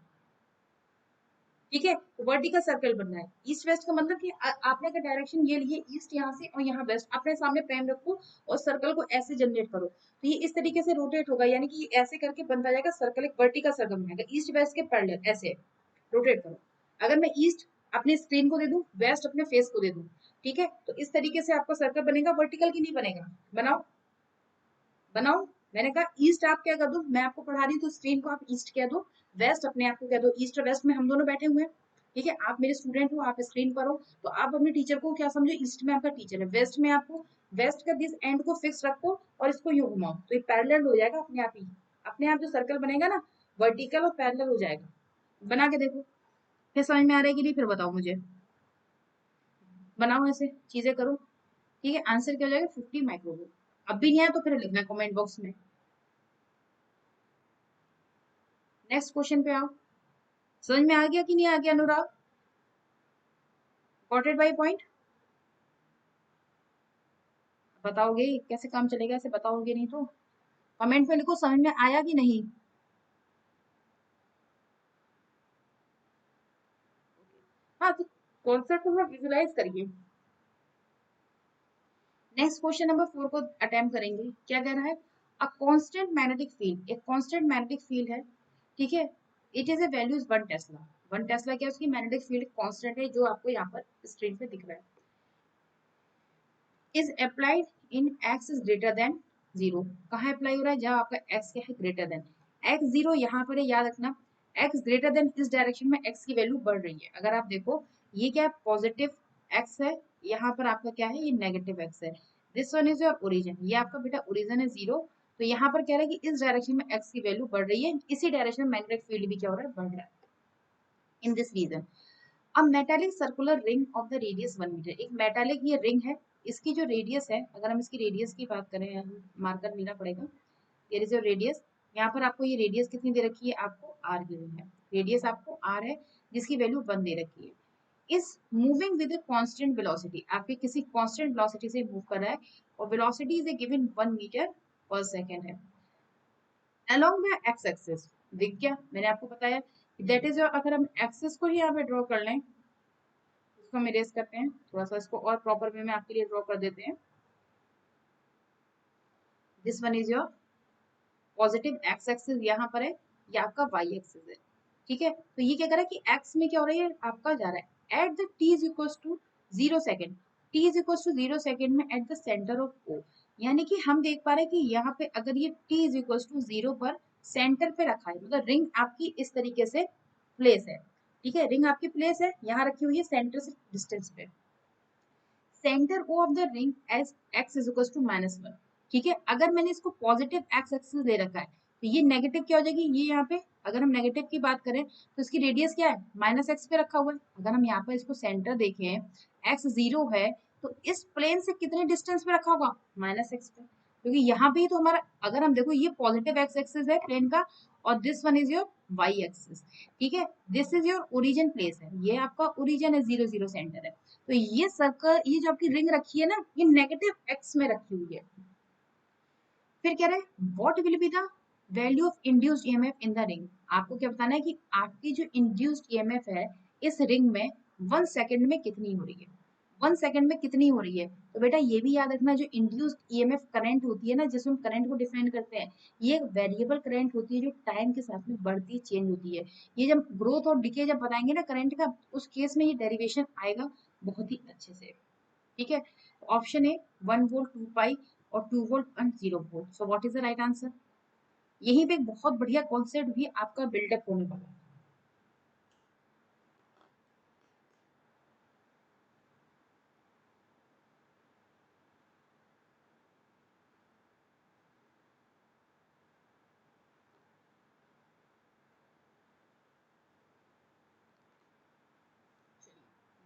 ठीक है, वर्टिकल सर्कल बनना है। ईस्ट वेस्ट का मतलब कि आपने अगर डायरेक्शन ये लिए ईस्ट यहाँ से और यहाँ वेस्ट, अपने सामने पेन रखो और सर्कल को ऐसे जनरेट करो, तो ये इस तरीके से रोटेट होगा, यानी कि ये ऐसे करके बनता जाएगा सर्कल, एक वर्टिकल सर्कल बनेगा ईस्ट वेस्ट के पैरेलल, ऐसे रोटेट करो। अगर मैं ईस्ट अपने स्क्रीन को दे दूं, वेस्ट अपने फेस को दे दूं, ठीक है, तो इस तरीके से आपका सर्कल बनेगा, वर्टिकल की नहीं बनेगा। बनाओ बनाओ। मैंने कहा ईस्ट आप क्या कर दो, मैं आपको पढ़ा रही हूँ तो स्क्रीन को आप ईस्ट कह दो, वेस्ट अपने आप को कह दो, ईस्ट और वेस्ट में हम दोनों बैठे हुए हैं, ठीक है, आप मेरे स्टूडेंट हो, आप स्क्रीन पर हो, तो आप अपने टीचर को क्या समझो, ईस्ट में आपका टीचर है, वेस्ट में आपको, वेस्ट का दिस एंड को फिक्स रखो और इसको यूं घुमाओ, तो ये पैरेलल हो जाएगा अपने आप ही, अपने आप जो सर्कल बनेगा ना, वर्टिकल और पैरेलल हो जाएगा। बना के देखो, फिर समझ में आ रहा है कि नहीं, फिर बताओ मुझे। बनाओ, ऐसे चीजें करो, ठीक है। आंसर क्या हो जाएगा, 50 माइक्रोवोल्ट। अब भी नहीं आया तो फिर लिखना कमेंट बॉक्स में। नेक्स्ट क्वेश्चन पे आओ। समझ में आ गया कि नहीं आ गया Anurag? Got it by point? बताओगे कैसे काम चलेगा, ऐसे बताओगे नहीं तो कमेंट में लिखो समझ में आया कि नहीं। हाँ, तो कॉन्सेप्ट को विजुलाइज करिए। नेक्स्ट क्वेश्चन नंबर 4 को अटेम्प्ट करेंगे। क्या कह रहा है, अ कांस्टेंट मैग्नेटिक फील्ड, एक कांस्टेंट मैग्नेटिक फील्ड है, ठीक है, it is A value is 1 Tesla. 1 Tesla क्या, उसकी मैग्नेटिक फील्ड कांस्टेंट है, जो आपको यहाँ पर स्क्रीन पे दिख रहा है। Is applied in x is greater than 0। कहाँ अप्लाई हो रहा है, जहाँ आपका एक्स क्या है, ग्रेटर देन। एक्स 0 यहाँ पर है, याद रखना, एक्स ग्रेटर देन इस डायरेक्शन में एक्स की वैल्यू बढ़ रही है। अगर आप देखो, ये क्या पॉजिटिव एक्स है, यहाँ पर आपका क्या है, ये नेगेटिव एक्स है। This one is your origin, ये आपका बेटा ओरिजिन है 0। तो यहाँ पर कह रहा है कि इस डायरेक्शन में एक्स की वैल्यू बढ़ रही है, इसी डायरेक्शन में मैग्नेटिक फील्ड भी क्या हो रहा है, बढ़ रहा है। In this region a metallic circular ring of the radius 1 meter, एक मेटालिक ये रिंग है, इसकी जो रेडियस है, अगर हम इसकी रेडियस की बात करें, मार्कर लेना पड़ेगा, ये इज योर रेडियस। यहाँ पर आपको ये रेडियस कितनी दे रखी है, आपको आर गिवन है, रेडियस आपको आर है, जिसकी वैल्यू 1 दे रखी है। इस मूविंग विद कांस्टेंट वेलोसिटी, आपके किसी कांस्टेंट वेलोसिटी से मूव कर रहा है, और वेलोसिटी इज गिवन 1 मीटर पर सेकंड है। अलोंग द एक्स एक्सिस, दिख गया, मैंने आपको बताया दैट इज योर, अगर हम एक्सिस को ही यहाँ पे ड्रॉ कर लें, इसको हम इरेज करते हैं, थोड़ा सा इसको और प्रॉपर वे में आपके लिए ड्रॉ कर देते हैं। This one is your positive X axis, यहाँ पर है, ये आपका वाई एक्सिस है, ठीक है। तो ये क्या कर रहा है कि एक्स में क्या हो रहा है, आपका जा रहा है at the T is equal to 0 second, T is equal to 0 second में at the centre of O, यानी कि हम देख पा रहे हैं कि यहाँ पे अगर ये टी इज इक्वल टू 0 पर सेंटर पे रखा है, मतलब रिंग आपकी इस तरीके से प्लेस है, ठीक है, रिंग आपकी प्लेस है, यहाँ रखी हुई है सेंटर से डिस्टेंस पे, center O of the ring as X is equal to -1, ठीक है। अगर मैंने इसको पॉजिटिव एक्स एक्सिस ले रखा है, तो ये नेगेटिव क्या हो जाएगी, ये यहाँ पे अगर हम नेगेटिव की बात करें तो इसकी रेडियस क्या है, -x पे रखा हुआ है। अगर हम यहाँ पर इसको सेंटर देखें, एक्स 0 है, तो इस प्लेन से कितने डिस्टेंस पे रखा होगा, -x पे, क्योंकि यहाँ पे ही तो हमारा, अगर हम देखो ये पॉजिटिव एक्स एक्सिस है प्लेन का, और this one is your Y axis, ठीक है, this is your origin place है, ये आपका ओरिजिन है, 0 0 सेंटर है। तो ये सर्कल, ये जो आपकी रिंग रखी है ना, ये नेगेटिव एक्स में रखी हुई है। फिर कह रहे हैं what will be the value of induced EMF in the ring, आपको क्या बताना है कि आपकी जो इंड्यूस्ड ईएमएफ है इस रिंग में 1 सेकंड में कितनी हो रही है, 1 सेकंड में कितनी हो रही है। तो बेटा ये भी याद रखना, जो इंड्यूस्ड ईएमएफ करंट होती है ना, जिसमें हम करंट को डिफाइन करते हैं, ये एक वेरिएबल करंट होती है, जो टाइम के साथ में बढ़ती चेंज होती है। ये जब ग्रोथ और डिके जब बताएंगे ना करंट का, उस केस में ये डेरिवेशन आएगा बहुत ही अच्छे से, ठीक है। ऑप्शन ए 1 वोल्ट 2 पाई और 2 volt and 0 volt, so what is the right answer. यहीं पे एक बहुत बढ़िया कॉन्सेप्ट भी आपका बिल्डअप होने वाला है।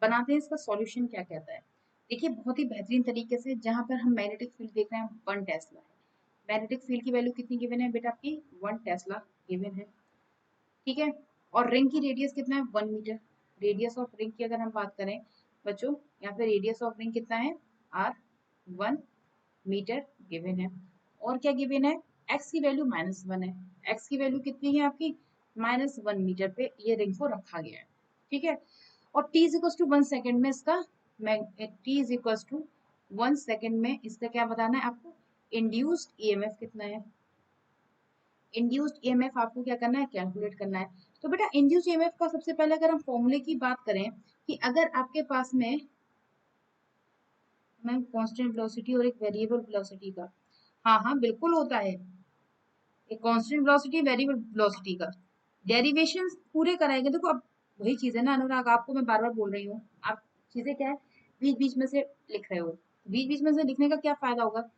बनाते हैं, इसका सॉल्यूशन क्या कहता है। देखिए बहुत ही बेहतरीन तरीके से, जहां पर हम मैग्नेटिक फील्ड देख रहे हैं 1 टेस्ला है, मैग्नेटिक फील्ड की वैल्यू कितनी गिवन है बेटा, आपकी 1 टेस्ला गिवन है, ठीक है। और रिंग की रेडियस कितना है, 1 मीटर। रेडियस ऑफ रिंग की अगर हम बात करें बच्चों, यहाँ पे रेडियस ऑफ रिंग कितना है, आर 1 मीटर गिवन है। और क्या गिवन है, एक्स की वैल्यू -1 है, एक्स की वैल्यू कितनी है आपकी, -1 मीटर पे ये रिंग को रखा गया है। ठीक है। और t is equal to 1 second में इसका t is equal to 1 second में इसका क्या बताना है आपको, इंड्यूस्ड ईएमएफ कितना है। इंड्यूस्ड ईएमएफ आपको क्या करना है, कैलकुलेट करना है। तो बेटा इंड्यूस्ड ईएमएफ का सबसे पहले अगर हम फॉर्मूले की बात करें कि अगर आपके पास में मैम कांस्टेंट वेलोसिटी और एक वेरिएबल वेलोसिटी का, हाँ हाँ बिल्कुल होता है, एक कांस्टेंट वेलोसिटी वेरिएबल वेलोसिटी का डेरिवेशन पूरे कराएंगे। देखो अब वही चीज है ना अनुराग, आपको मैं बार बार बोल रही हूँ, आप चीजें क्या है बीच बीच में से लिख रहे हो, बीच बीच में से लिखने का क्या फायदा होगा।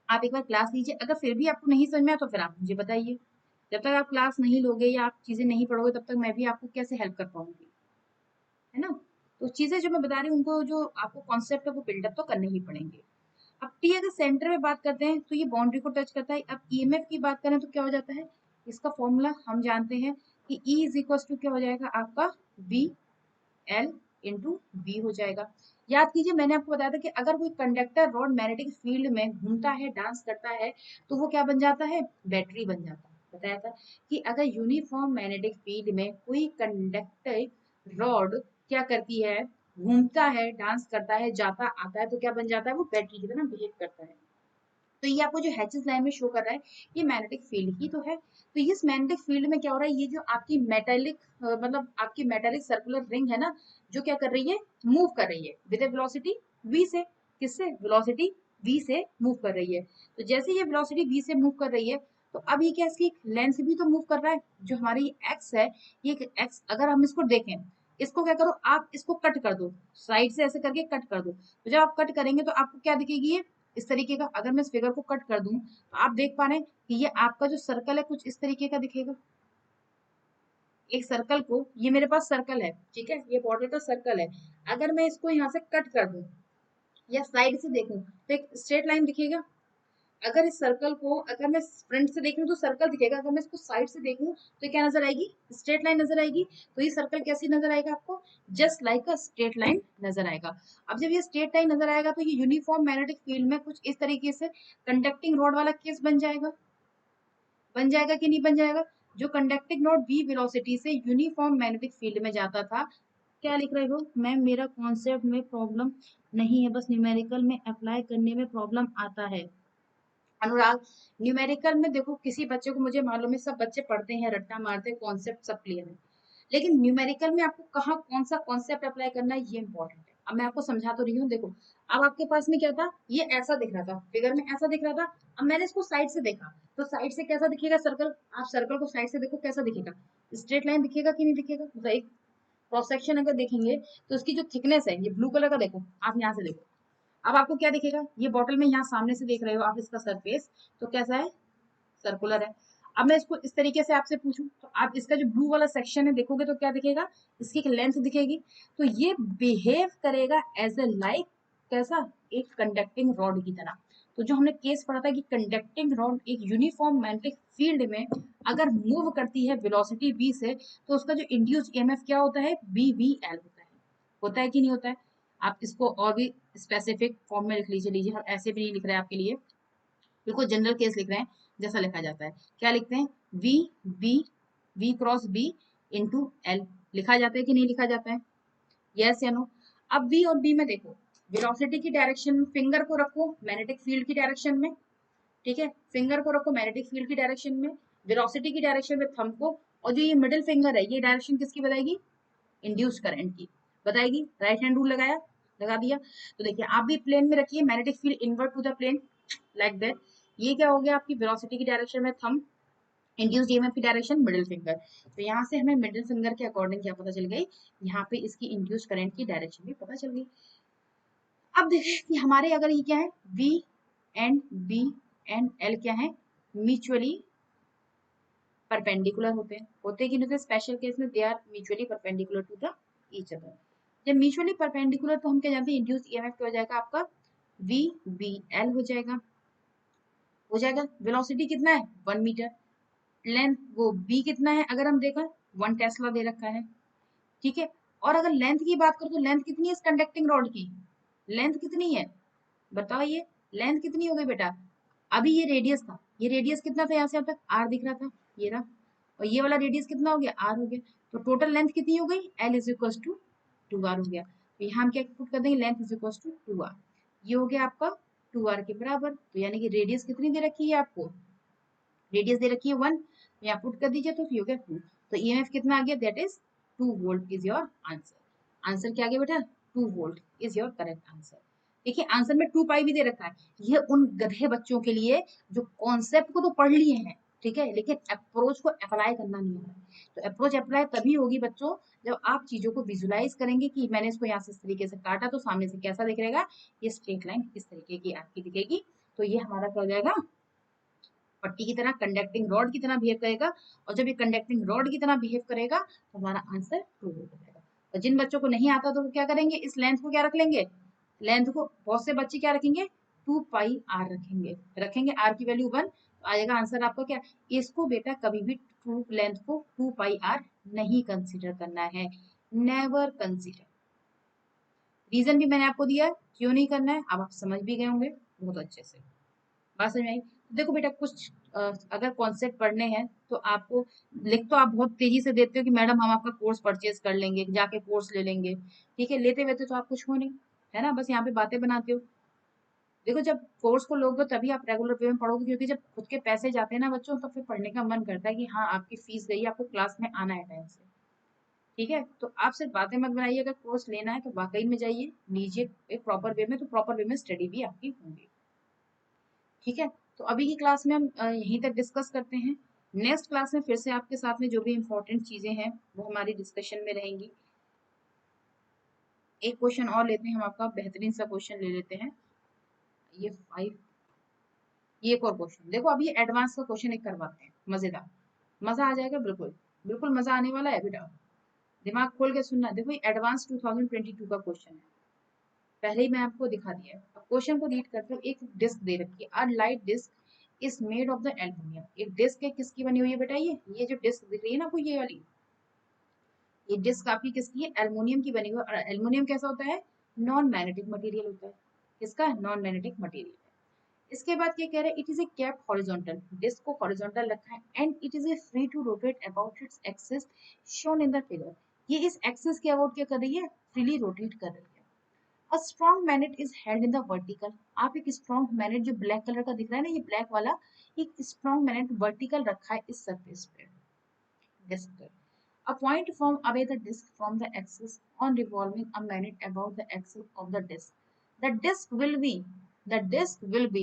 आप एक बार क्लास लीजिए, अगर फिर भी आपको नहीं समझ में आया तो फिर आप मुझे बताइए। जब तक आप क्लास नहीं लोगे या आप चीजें नहीं पढ़ोगे तब तक मैं भी आपको कैसे हेल्प कर पाऊंगी, है ना। तो चीजें जो मैं बता रही हूँ उनको जो आपको कॉन्सेप्ट है वो बिल्डअप तो करने ही पड़ेंगे। अब टी अगर सेंटर में बात करते हैं तो ये बाउंड्री को टच करता है। अब ईएमएफ की बात करें तो क्या हो जाता है, इसका फॉर्मूला हम जानते हैं कि ई इज इक्वल टू क्या हो जाएगा आपका वी एल इंटू बी हो जाएगा। याद कीजिए मैंने आपको बताया था कि अगर कोई कंडक्टर रॉड मैग्नेटिक फील्ड में घूमता है, डांस करता है, तो वो क्या बन जाता है, बैटरी बन जाता है। बताया था कि अगर यूनिफॉर्म मैग्नेटिक फील्ड में कोई कंडक्टर रॉड क्या करती है, घूमता है, डांस करता है, जाता आता है, तो क्या बन जाता है, वो बैटरी की तरह बिहेव करता है। तो ये आपको जो हैचेस लाइन में शो कर रहा है ये मैग्नेटिक फील्ड ही तो है। तो इस मैग्नेटिक फील्ड में क्या हो रहा है, ये जो आपकी मेटालिक मतलब आपकी मेटालिक सर्कुलर रिंग है ना, जो क्या कर रही है, मूव कर रही है विद ए वेलोसिटी v से, किससे, वेलोसिटी v से मूव कर रही है। तो जैसे ये वेलोसिटी v से मूव कर रही है तो अब ये क्या, इसकी लेंथ भी तो मूव कर रहा है, जो हमारी x है, ये x अगर हम इसको देखें, इसको क्या करो आप इसको कट कर दो, साइड से ऐसे करके कट कर दो। तो जब आप कट करेंगे तो आपको क्या दिखेगी, ये इस तरीके का। अगर मैं इस फिगर को कट कर दूं तो आप देख पा रहे हैं कि ये आपका जो सर्कल है कुछ इस तरीके का दिखेगा। एक सर्कल को, ये मेरे पास सर्कल है, ठीक है, ये बॉर्डर का सर्कल है, अगर मैं इसको यहाँ से कट कर दूं या साइड से देखूं तो एक स्ट्रेट लाइन दिखेगा। अगर इस सर्कल को अगर मैं फ्रंट से देख रही हूँ तो सर्कल दिखेगा, अगर मैं इसको साइड से देखूं तो क्या नजर आएगी, स्ट्रेट लाइन नजर आएगी। तो ये सर्कल कैसी नजर आएगा आपको, just like a straight line नजर आएगा। अब जब ये स्ट्रेट लाइन नजर आएगा तो ये यूनिफॉर्म मैग्नेटिक फील्ड में कुछ इस तरीके से कंडक्टिंग रॉड वाला केस बन जाएगा, बन जाएगा कि नहीं बन जाएगा। जो कंडक्टिंग रॉड v वेलोसिटी से यूनिफॉर्म मैग्नेटिक फील्ड में जाता था, क्या लिख रहे हो मैम, मेरा कॉन्सेप्ट में प्रॉब्लम नहीं है, बस न्यूमेरिकल में अप्लाई करने में प्रॉब्लम आता है। अनुराग न्यूमेरिकल में देखो किसी बच्चे को, मुझे मालूम है सब बच्चे पढ़ते हैं, रट्टा मारते हैं, कॉन्सेप्ट सब क्लियर है, लेकिन न्यूमेरिकल में आपको कहाँ कौन सा कॉन्सेप्ट अप्लाई करना है ये इंपॉर्टेंट है। अब मैं आपको समझा तो रही हूँ, देखो अब आपके पास में क्या था, ये ऐसा दिख रहा था, फिगर में ऐसा दिख रहा था, अब मैंने इसको साइड से देखा तो साइड से कैसा दिखेगा सर्कल, आप सर्कल को साइड से देखो कैसा दिखेगा, स्ट्रेट लाइन दिखेगा कि नहीं दिखेगा। मतलब एक क्रॉस सेक्शन अगर देखेंगे तो उसकी जो थिकनेस है, ये ब्लू कलर का देखो, आप यहाँ से देखो, अब आपको क्या दिखेगा, ये बॉटल में यहाँ सामने से देख रहे हो आप, इसका सरफेस तो कैसा है, सर्कुलर है। अब मैं इसको इस तरीके से आपसे पूछूं तो आप इसका जो ब्लू वाला सेक्शन है देखोगे तो क्या दिखेगा, इसकी एक लेंथ दिखेगी। तो ये बिहेव करेगा एज ए लाइक कैसा, एक कंडक्टिंग रॉड की तरह। तो जो हमने केस पढ़ा था कि कंडक्टिंग रॉड एक यूनिफॉर्म मैग्नेटिक फील्ड में अगर मूव करती है वेलोसिटी v से, तो उसका जो इंड्यूस्ड ईएमएफ क्या होता है, BVL होता है कि नहीं होता है। आप इसको और भी स्पेसिफिक फॉर्म में लिख लीजिए, हम ऐसे भी नहीं लिख रहे हैं आपके लिए, बिल्कुल जनरल केस लिख रहे हैं जैसा लिखा जाता है। क्या लिखते हैं, V B, V cross B into L, लिखा जाता है कि नहीं लिखा जाता है, यस या नो। अब वी और बी में देखो, वेलोसिटी की डायरेक्शन, फिंगर को रखो मैग्नेटिक फील्ड की डायरेक्शन में, ठीक है, फिंगर को रखो मैग्नेटिक फील्ड की डायरेक्शन में, वेलोसिटी की डायरेक्शन में थंब को, और जो ये मिडिल फिंगर है ये डायरेक्शन किसकी बताएगी, इंड्यूस करंट की बताएगी। राइट हैंड रूल लगाया, लगा दिया। तो देखिए आप भी प्लेन में रखिए, magnetic field inward to the plane like that. ये क्या हो गया, आपकी वेलोसिटी की डायरेक्शन में थंब, इंड्यूस्ड ईएमएफ की डायरेक्शन मिडिल फिंगर। तो यहाँ से हमें मिडिल फिंगर के अकॉर्डिंग क्या पता चल गई, यहाँ पे इसकी इंड्यूस्ड करंट की डायरेक्शन भी पता चल गई। अब देखिए कि हमारे अगर ये क्या है, V and B and L क्या है, म्यूचुअली परपेंडिकुलर होते कि नहीं होते, स्पेशल केस में they are mutually perpendicular to the each other. जब म्यूचुअली परपेंडिकुलर तो हम क्या जानते हैं, इंड्यूस्ड ईएमएफ क्या हो जाएगा आपका, VBL हो जाएगा, हो जाएगा। वेलोसिटी कितना है 1 मीटर, लेंथ वो b कितना है, अगर हम देखा 1 टेस्ला दे रखा है, ठीक है। और अगर लेंथ की बात करो तो लेंथ कितनी है इस कंडक्टिंग रॉड की, लेंथ कितनी है बताओ, ये लेंथ कितनी हो गई बेटा, अभी ये रेडियस था, ये रेडियस कितना था यहाँ से यहाँ तक r दिख रहा था, ये रहा, और ये वाला रेडियस कितना हो गया, आर हो गया। तो टोटल लेंथ कितनी हो गई, L is equal to 2r हो गया। तो यहाँ हम क्या पुट कर देंगे, length is equal to 2r। ये हो गया आपका 2r के बराबर। तो यानी कि रेडियस कितनी दे रखी है आपको, रेडियस दे रखी है 1, यहाँ पुट कर दीजिए तो ये हो गया 2। तो ईएमएफ कितना आ गया, that is 2 volt is your answer. Answer क्या आ गया बेटा, 2 volt is your correct answer. देखिए आंसर में 2 पाई भी दे रखा है। ये उन गधे बच्चों के लिए जो कॉन्सेप्ट को तो पढ़ लिए हैं, ठीक है, लेकिन अप्रोच को अप्लाई करना नहीं आ रहा है। तो अप्रोच अप्लाई तभी होगी बच्चों जब आप चीजों को विजुलाइज करेंगे कि मैंने इसको यहाँ से इस तरीके से काटा तो सामने से कैसा दिख रहेगा, ये स्ट्रेट लाइन इस तरीके की आपकी दिखेगी। तो ये हमारा क्या हो जाएगा, पट्टी की तरह, कंडक्टिंग रॉड की तरह बिहेव करेगा। और जब ये कंडक्टिंग रॉड की तरह बिहेव करेगा तो हमारा आंसर ट्रू हो जाएगा। और जिन बच्चों को नहीं आता तो वो क्या करेंगे, इस लेंथ को क्या रख लेंगे, लेंथ को बहुत से बच्चे क्या रखेंगे, 2 पाई आर रखेंगे, रखेंगे आर की वैल्यू 1, तो आएगा आंसर आपका क्या। इसको बेटा कभी भी ट्रू लेंथ को 2 पाई आर नहीं कंसीडर करना है, नेवर कंसीडर। रीजन भी मैंने आपको दिया क्यों नहीं करना है, अब आप समझ भी गए होंगे बहुत अच्छे से, बात समझ में आई। देखो बेटा कुछ अगर कॉन्सेप्ट पढ़ने हैं तो आपको लिख तो आप बहुत तेजी से देते हो कि मैडम हम आपका कोर्स परचेज कर लेंगे, जाके कोर्स ले लेंगे, ठीक है, लेते हुए तो आप कुछ हो नहीं, है ना, बस यहाँ पे बातें बनाते हो। देखो जब कोर्स को लोगे तभी आप रेगुलर वे में पढ़ोगे, क्योंकि जब खुद के पैसे जाते हैं ना बच्चों, तो फिर पढ़ने का मन करता है कि हाँ आपकी फीस गई, आपको क्लास में आना है टाइम से, ठीक है। तो आप सिर्फ बातें मत बनाइए, अगर कोर्स लेना है तो वाकई में जाइए, लीजिए एक प्रॉपर वे में, तो प्रॉपर वे में स्टडी भी आपकी होगी, ठीक है। तो अभी की क्लास में हम यहीं तक डिस्कस करते हैं। नेक्स्ट क्लास में फिर से आपके साथ में जो भी इंपॉर्टेंट चीजें हैं वो हमारी डिस्कशन में रहेंगी। एक क्वेश्चन और लेते हैं हम, आपका बेहतरीन सा क्वेश्चन ले लेते हैं, ये 5, ये एक और क्वेश्चन देखो, अभी एडवांस का क्वेश्चन एक करवाते हैं, मजेदार, मजा आ जाएगा, बिल्कुल बिल्कुल मजा आने वाला है बेटा, दिमाग खोल के सुनना। देखो ये एडवांस 2022 का क्वेश्चन है, पहले ही मैं आपको दिखा दिया है। अब क्वेश्चन को रीड करते हो, एक डिस्क दे रखी है, a light disc is made of the aluminium. एक डिस्क है, किसकी बनी हुई है बेटा, ये जो डिस्क दिख रही है ना आपको, ये वाली, ये डिस्क आपकी किसकी है, एल्यूमिनियम की बनी हुई है। और एल्यूमिनियम कैसा होता है, नॉन मैग्नेटिक मटेरियल होता है, किसका, नॉन मैग्नेटिक मटेरियल। इसके बाद क्या कह रहे हैं, it is a cap horizontal, disc को हॉरिजॉन्टल रखा है, and it is a free to rotate about its axis shown in the figure. ये इस एक्सिस के अबाउट क्या कर रही है, फ्रीली रोटेट कर रही है। A strong magnet is held in the vertical. आप एक स्ट्रॉन्ग मैग्नेट जो ब्लैक कलर का दिख रहा है ना, ये ब्लैक वाला, एक स्ट्रॉन्ग मैग्नेट वर्टिकल रखा है इस सरफेस पे, डिस्क पे। A point form away the disk from the axis on revolving a magnet about the axis of the disk. The disk will be the disk will be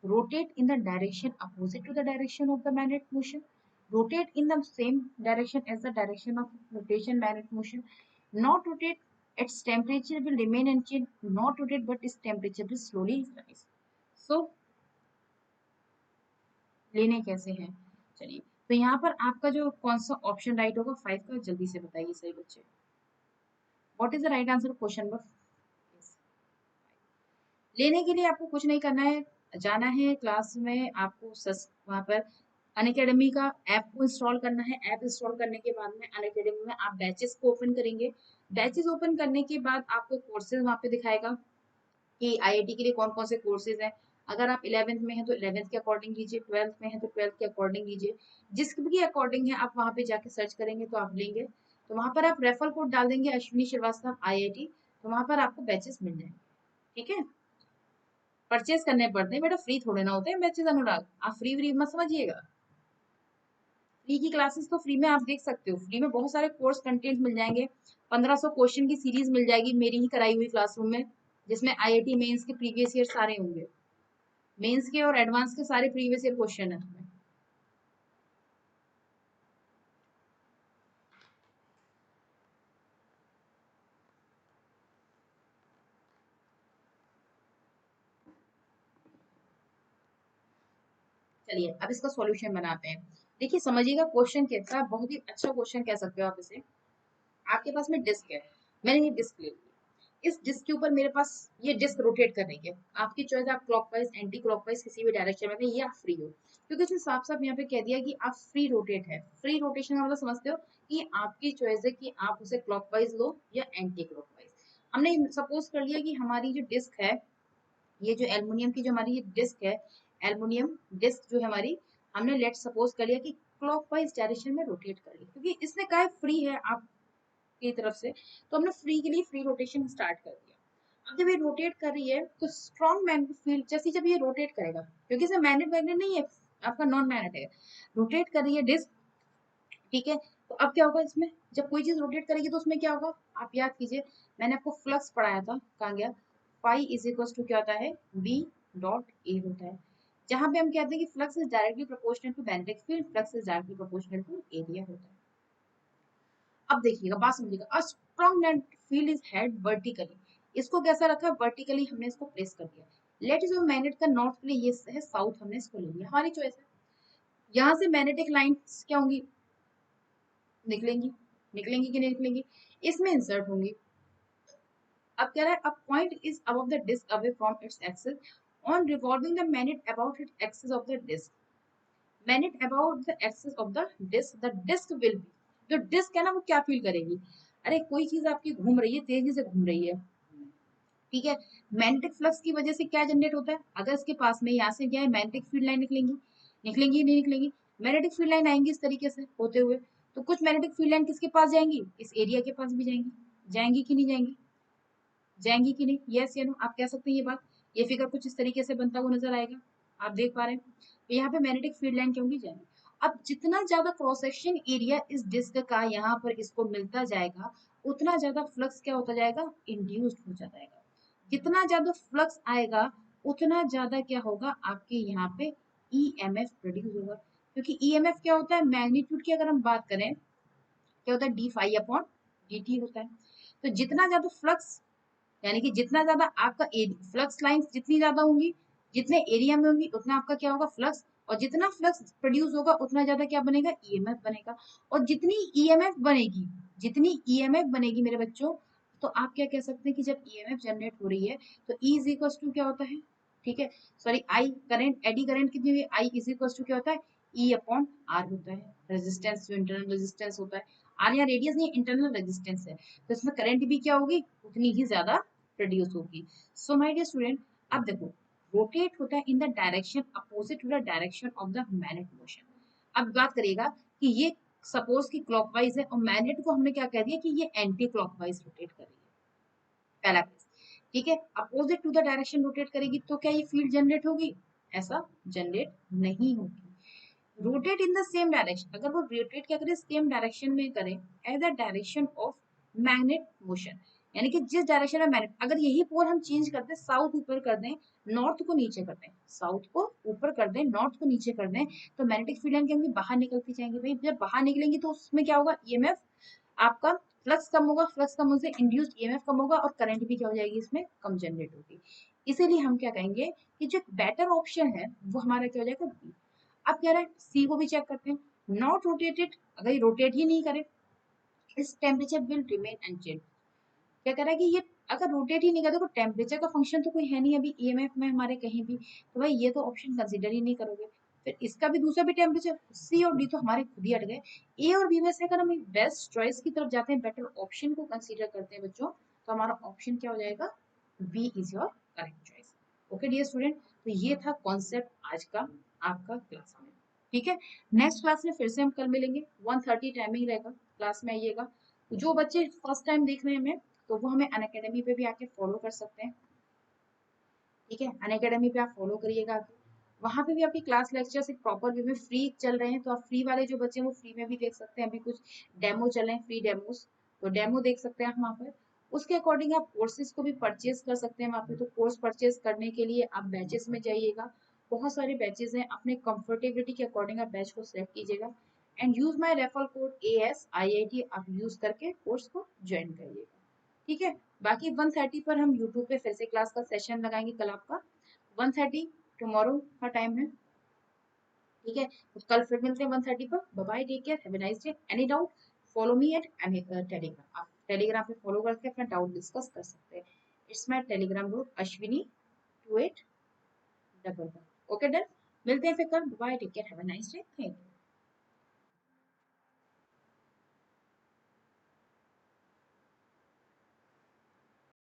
rotate in the direction opposite to the direction of the magnet motion. Rotate in the same direction as the direction of rotation magnet motion. Not rotate, its temperature will remain unchanged. Not rotate, but its temperature will slowly rise. So लेने कैसे हैं, चलिए। तो यहाँ पर आपका जो कौन सा ऑप्शन राइट होगा 5 का, जल्दी से बताइए सही बच्चे, what is the right answer question number. लेने के लिए आपको कुछ नहीं करना है, जाना है क्लास में, आपको वहाँ पर अनअकैडमी का ऐप को इंस्टॉल करना है। ऐप इंस्टॉल करने के बाद में अनअकैडमी में आप बैचेस को ओपन करेंगे। बैचेस ओपन करने के बाद आपको कोर्सेज वहाँ पे दिखाएगा कि आईआईटी के लिए कौन कौन से कोर्सेज हैं। अगर आप 11th में हैं तो 11th के अकॉर्डिंग लीजिए, 12th में हैं तो 12th के अकॉर्डिंग लीजिए, जिसके अकॉर्डिंग है आप वहाँ पे जाके सर्च करेंगे तो आप लेंगे। तो वहाँ पर आप रेफर कोड डाल देंगे अश्विनी श्रीवास्तव आईआईटी, तो वहाँ पर आपको बैचेस मिल जाएंगे, ठीक है। परचेज करने पड़ते हैं बेटा, फ्री थोड़े ना होते हैं बैचेस अनुराग, आप फ्री फ्री मत समझिएगा। फ्री की क्लासेस तो फ्री में आप देख सकते हो, फ्री में बहुत सारे कोर्स कंटेंट मिल जाएंगे, 1500 क्वेश्चन की सीरीज मिल जाएगी मेरी ही कराई हुई क्लासरूम में, जिसमें आईआईटी मेंस के प्रीवियस ईयर सारे होंगे, मेंस के और एडवांस के सारे प्रीवियस ईयर क्वेश्चन है तुम्हें। चलिए अब इसका सॉल्यूशन बनाते हैं। देखिए समझिएगा क्वेश्चन कैसा, बहुत ही अच्छा क्वेश्चन कह सकते हो आप इसे। आपके पास में डिस्क है, मैंने ये डिस्क ले ली, इस डिस्क के ऊपर मेरे पास ये डिस्क रोटेट कर रही है। आपकी चॉइस, आप क्लॉकवाइज एंटी क्लॉकवाइज किसी भी डायरेक्शन में, ये आप फ्री हो, क्योंकि उसने साफ साफ यहाँ पे कह दिया कि आप फ्री रोटेट है। फ्री रोटेशन का मतलब समझते हो कि आपकी चॉइस है कि आप उसे क्लॉकवाइज लो या एंटी क्लॉकवाइज। हमने सपोज कर लिया कि हमारी जो डिस्क है, ये जो एल्युमिनियम की जो हमारी ये डिस्क है, एल्युमिनियम डिस्क जो है हमारी, हमने लेट सपोज कर लिया कि क्लॉकवाइज डायरेक्शन में रोटेट कर रही है, क्योंकि इसने कहा है फ्री है आपकी तरफ से, तो हमने फ्री के लिए फ्री रोटेशन स्टार्ट कर दिया। अब जब ये रोटेट कर रही है तो स्ट्रॉन्ग मैग्नेटिक फील्ड, जैसे जब ये रोटेट करेगा, क्योंकि इसमें मैग्नेट मैग्नेट नहीं है, आपका नॉन मैग्नेट है, रोटेट कर रही है डिस्क, ठीक है। तो अब क्या होगा इसमें, जब कोई चीज रोटेट करेगी तो उसमें क्या होगा, आप याद कीजिए, मैंने आपको फ्लक्स पढ़ाया था, कहाँ गया, फाई इज इक्वल टू क्या होता है, बी डॉट ए होता है, जहां पे हम कहते हैं कि flux is directly proportional to magnetic field, flux is directly proportional to area होता है। अब देखिएगा, बात समझिएगा, a strong magnetic field is held vertically, इसको कैसा रखा, वर्टिकली हमने इसको प्लेस कर दिया। लेट इज मैग्नेट का नॉर्थ के लिए ये है, साउथ हमने इसको ले लिया, हमारी चॉइस है। यहाँ से मैग्नेटिक लाइंस क्या होंगी, निकलेंगी, निकलेंगी कि नहीं निकलेंगी, इसमें इंसर्ट होंगी। अब कह रहा है, a point is above the disc away from its axis on revolving the magnet about its axis of the disc, magnet about the axis of the disc will be, जो डिस्क है ना वो क्या फील करेगी, अरे कोई चीज आपकी घूम रही है, तेजी से घूम रही है, ठीक है, मैग्नेटिक फ्लक्स की वजह से क्या जनरेट होता है, अगर इसके पास में यहाँ से क्या है मैग्नेटिक फील्ड लाइन निकलेंगी, निकलेंगी नहीं निकलेंगी, मैग्नेटिक फील्ड लाइन आएंगी इस तरीके से होते हुए, तो कुछ मैग्नेटिक फील्ड लाइन किसके पास जाएंगी, इस एरिया के पास भी जाएंगी, जाएंगी कि नहीं जाएंगी, जाएंगी कि नहीं, यस या नो, आप कह सकते हैं ये बात। ये फिगर कुछ इस तरीके से बनता हुआ नजर आएगा, आप देख पा रहे हैं, तो यहाँ पे मैग्नेटिक फील्ड लाइन क्यों होंगी, जाएंगी। अब जितना ज्यादा क्रॉस सेक्शन एरिया इस डिस्क का यहाँ पर इसको मिलता जाएगा, उतना ज्यादा फ्लक्स क्या होता जाएगा, इंड्यूस्ड हो जाएगा, जितना ज्यादा फ्लक्स आएगा उतना ज्यादा क्या होगा, आपके यहाँ पे ईएमएफ प्रोड्यूस होगा, क्योंकि ईएमएफ क्या होता है, मैग्नीट्यूड की अगर हम बात करें, क्या होता है, D phi upon D T होता है। तो जितना ज्यादा फ्लक्स, यानी कि जितना ज्यादा आपका फ्लक्स लाइंस जितनी ज्यादा होंगी, जितने एरिया में होंगी, उतना आपका क्या होगा, फ्लक्स, और जितना फ्लक्स प्रोड्यूस होगा उतना ज्यादा क्या बनेगा, ईएमएफ बनेगा, और जितनी ईएमएफ बनेगी, जितनी ईएमएफ बनेगी मेरे बच्चों, तो आप क्या कह सकते हैं कि जब ईएमएफ जनरेट हो रही है तो ई इज इक्वल टू क्या होता है, ठीक है, sorry, I current, eddy current कितनी हुई, आई इज इक्वल टू क्या होता है, ई अपॉन आर होता है, रेजिस्टेंस जो इंटरनल रेजिस्टेंस होता है, आर या रेडियस नहीं, इंटरनल रेजिस्टेंस है, तो इसमें करंट भी क्या होगी, उतनी ही ज्यादा प्रोड्यूस होगी। सो माय डियर स्टूडेंट, अब देखो, रोटेट होता है in the direction opposite to the direction of the magnet motion. अब बात करिएगा कि ये सपोज कि क्लॉकवाइज है और मैग्नेट को हमने क्या कह दिया कि ये एंटी क्लॉकवाइज रोटेट कर रही है, पहला केस, ठीक है, opposite to the direction rotate करेगी तो क्या ये फील्ड जनरेट होगी, ऐसा जनरेट नहीं होगी। Rotate in the same direction, अगर वो रोटेट क्या करे, सेम डायरेक्शन में करे, as the direction of magnet motion, यानी कि जिस डायरेक्शन में मैग्नेट, अगर यही पोल हम चेंज कर दें, साउथ ऊपर कर दें, नॉर्थ को नीचे कर दें, साउथ को ऊपर कर दें, नॉर्थ को नीचे कर दें, तो मैग्नेटिक फील्ड लाइन क्या होंगी, बाहर निकलती जाएंगी, भाई जब बाहर निकलेंगी तो उसमें क्या होगा, ईएमएफ आपका, फ्लक्स कम होगा, फ्लक्स कम होने से इंड्यूस्ड ईएमएफ कम होगा, और करंट भी क्या हो जाएगी, इसमें कम जनरेट होगी। इसीलिए हम क्या कहेंगे कि जो बेटर ऑप्शन है वो हमारा क्या हो जाएगा, बी। अब कह रहा है सी को भी चेक करते हैं, नॉट रोटेटेड, अगर ये रोटेट ही नहीं करे, इस टेम्परेचर विल रिमेन अनचेंज, क्या कह रहा है कि ये अगर रोटेट ही नहीं करते, तो टेम्परेचर का फंक्शन तो कोई है नहीं अभी ईएमएफ में हमारे कहीं भी, तो भाई ये तो ऑप्शन कंसीडर ही नहीं करोगे, फिर इसका भी दूसरा भी टेम्परेचर, सी और डी तो हमारे खुद ही हट गए, ए और बी में से अगर हम बेस्ट चॉइस की तरफ जाते हैं, बेटर ऑप्शन को कंसीडर करते हैं बच्चों, तो हमारा ऑप्शन क्या हो जाएगा, B is your correct choice. Okay dear student, तो ये था कॉन्सेप्ट आज का आपका क्लास में, ठीक है। नेक्स्ट क्लास में फिर से हम कल मिलेंगे, 1:30 टाइमिंग रहेगा, क्लास में आइएगा। जो बच्चे फर्स्ट टाइम देख रहे हैं हमें, तो वो हमें अनअकैडमी पे भी आके फॉलो कर सकते हैं, ठीक है, अनअकैडमी पे आप फॉलो करिएगा आके, वहाँ पे भी आपकी क्लास लेक्चर्स एक प्रॉपर वे में फ्री चल रहे हैं, तो आप फ्री वाले जो बच्चे हैं वो फ्री में भी देख सकते हैं, अभी कुछ डेमो चल रहे हैं, फ्री डेमोस, तो डेमो देख सकते हैं वहाँ पर, उसके अकॉर्डिंग आप कोर्सेज को भी परचेज कर सकते हैं वहाँ पे, तो कोर्स परचेज करने के लिए आप बैचेस में जाइएगा, बहुत सारे बैचेज हैं, अपने कंफर्टेबिलिटी के अकॉर्डिंग आप बैच को सेलेक्ट कीजिएगा, and use my referral code ASIIT आप यूज करके कोर्स को ज्वाइन करिएगा, ठीक है। बाकी 1:30 पर हम यूट्यूब पे फिर से क्लास का सेशन लगाएंगे, कल आपका 1:30 टुमारो का टाइम है, ठीक है, तो कल फिर मिलते हैं 1:30 पर, bye bye, take care, have a nice day, any doubt follow me at Telegram, आप टेलीग्राम पे फॉलो करके अपना डाउट डिस्कस कर सकते हैं, it's my Telegram group Ashwini 2811, okay done, मिलते हैं फिर कल, bye take care, have a nice day, thank you.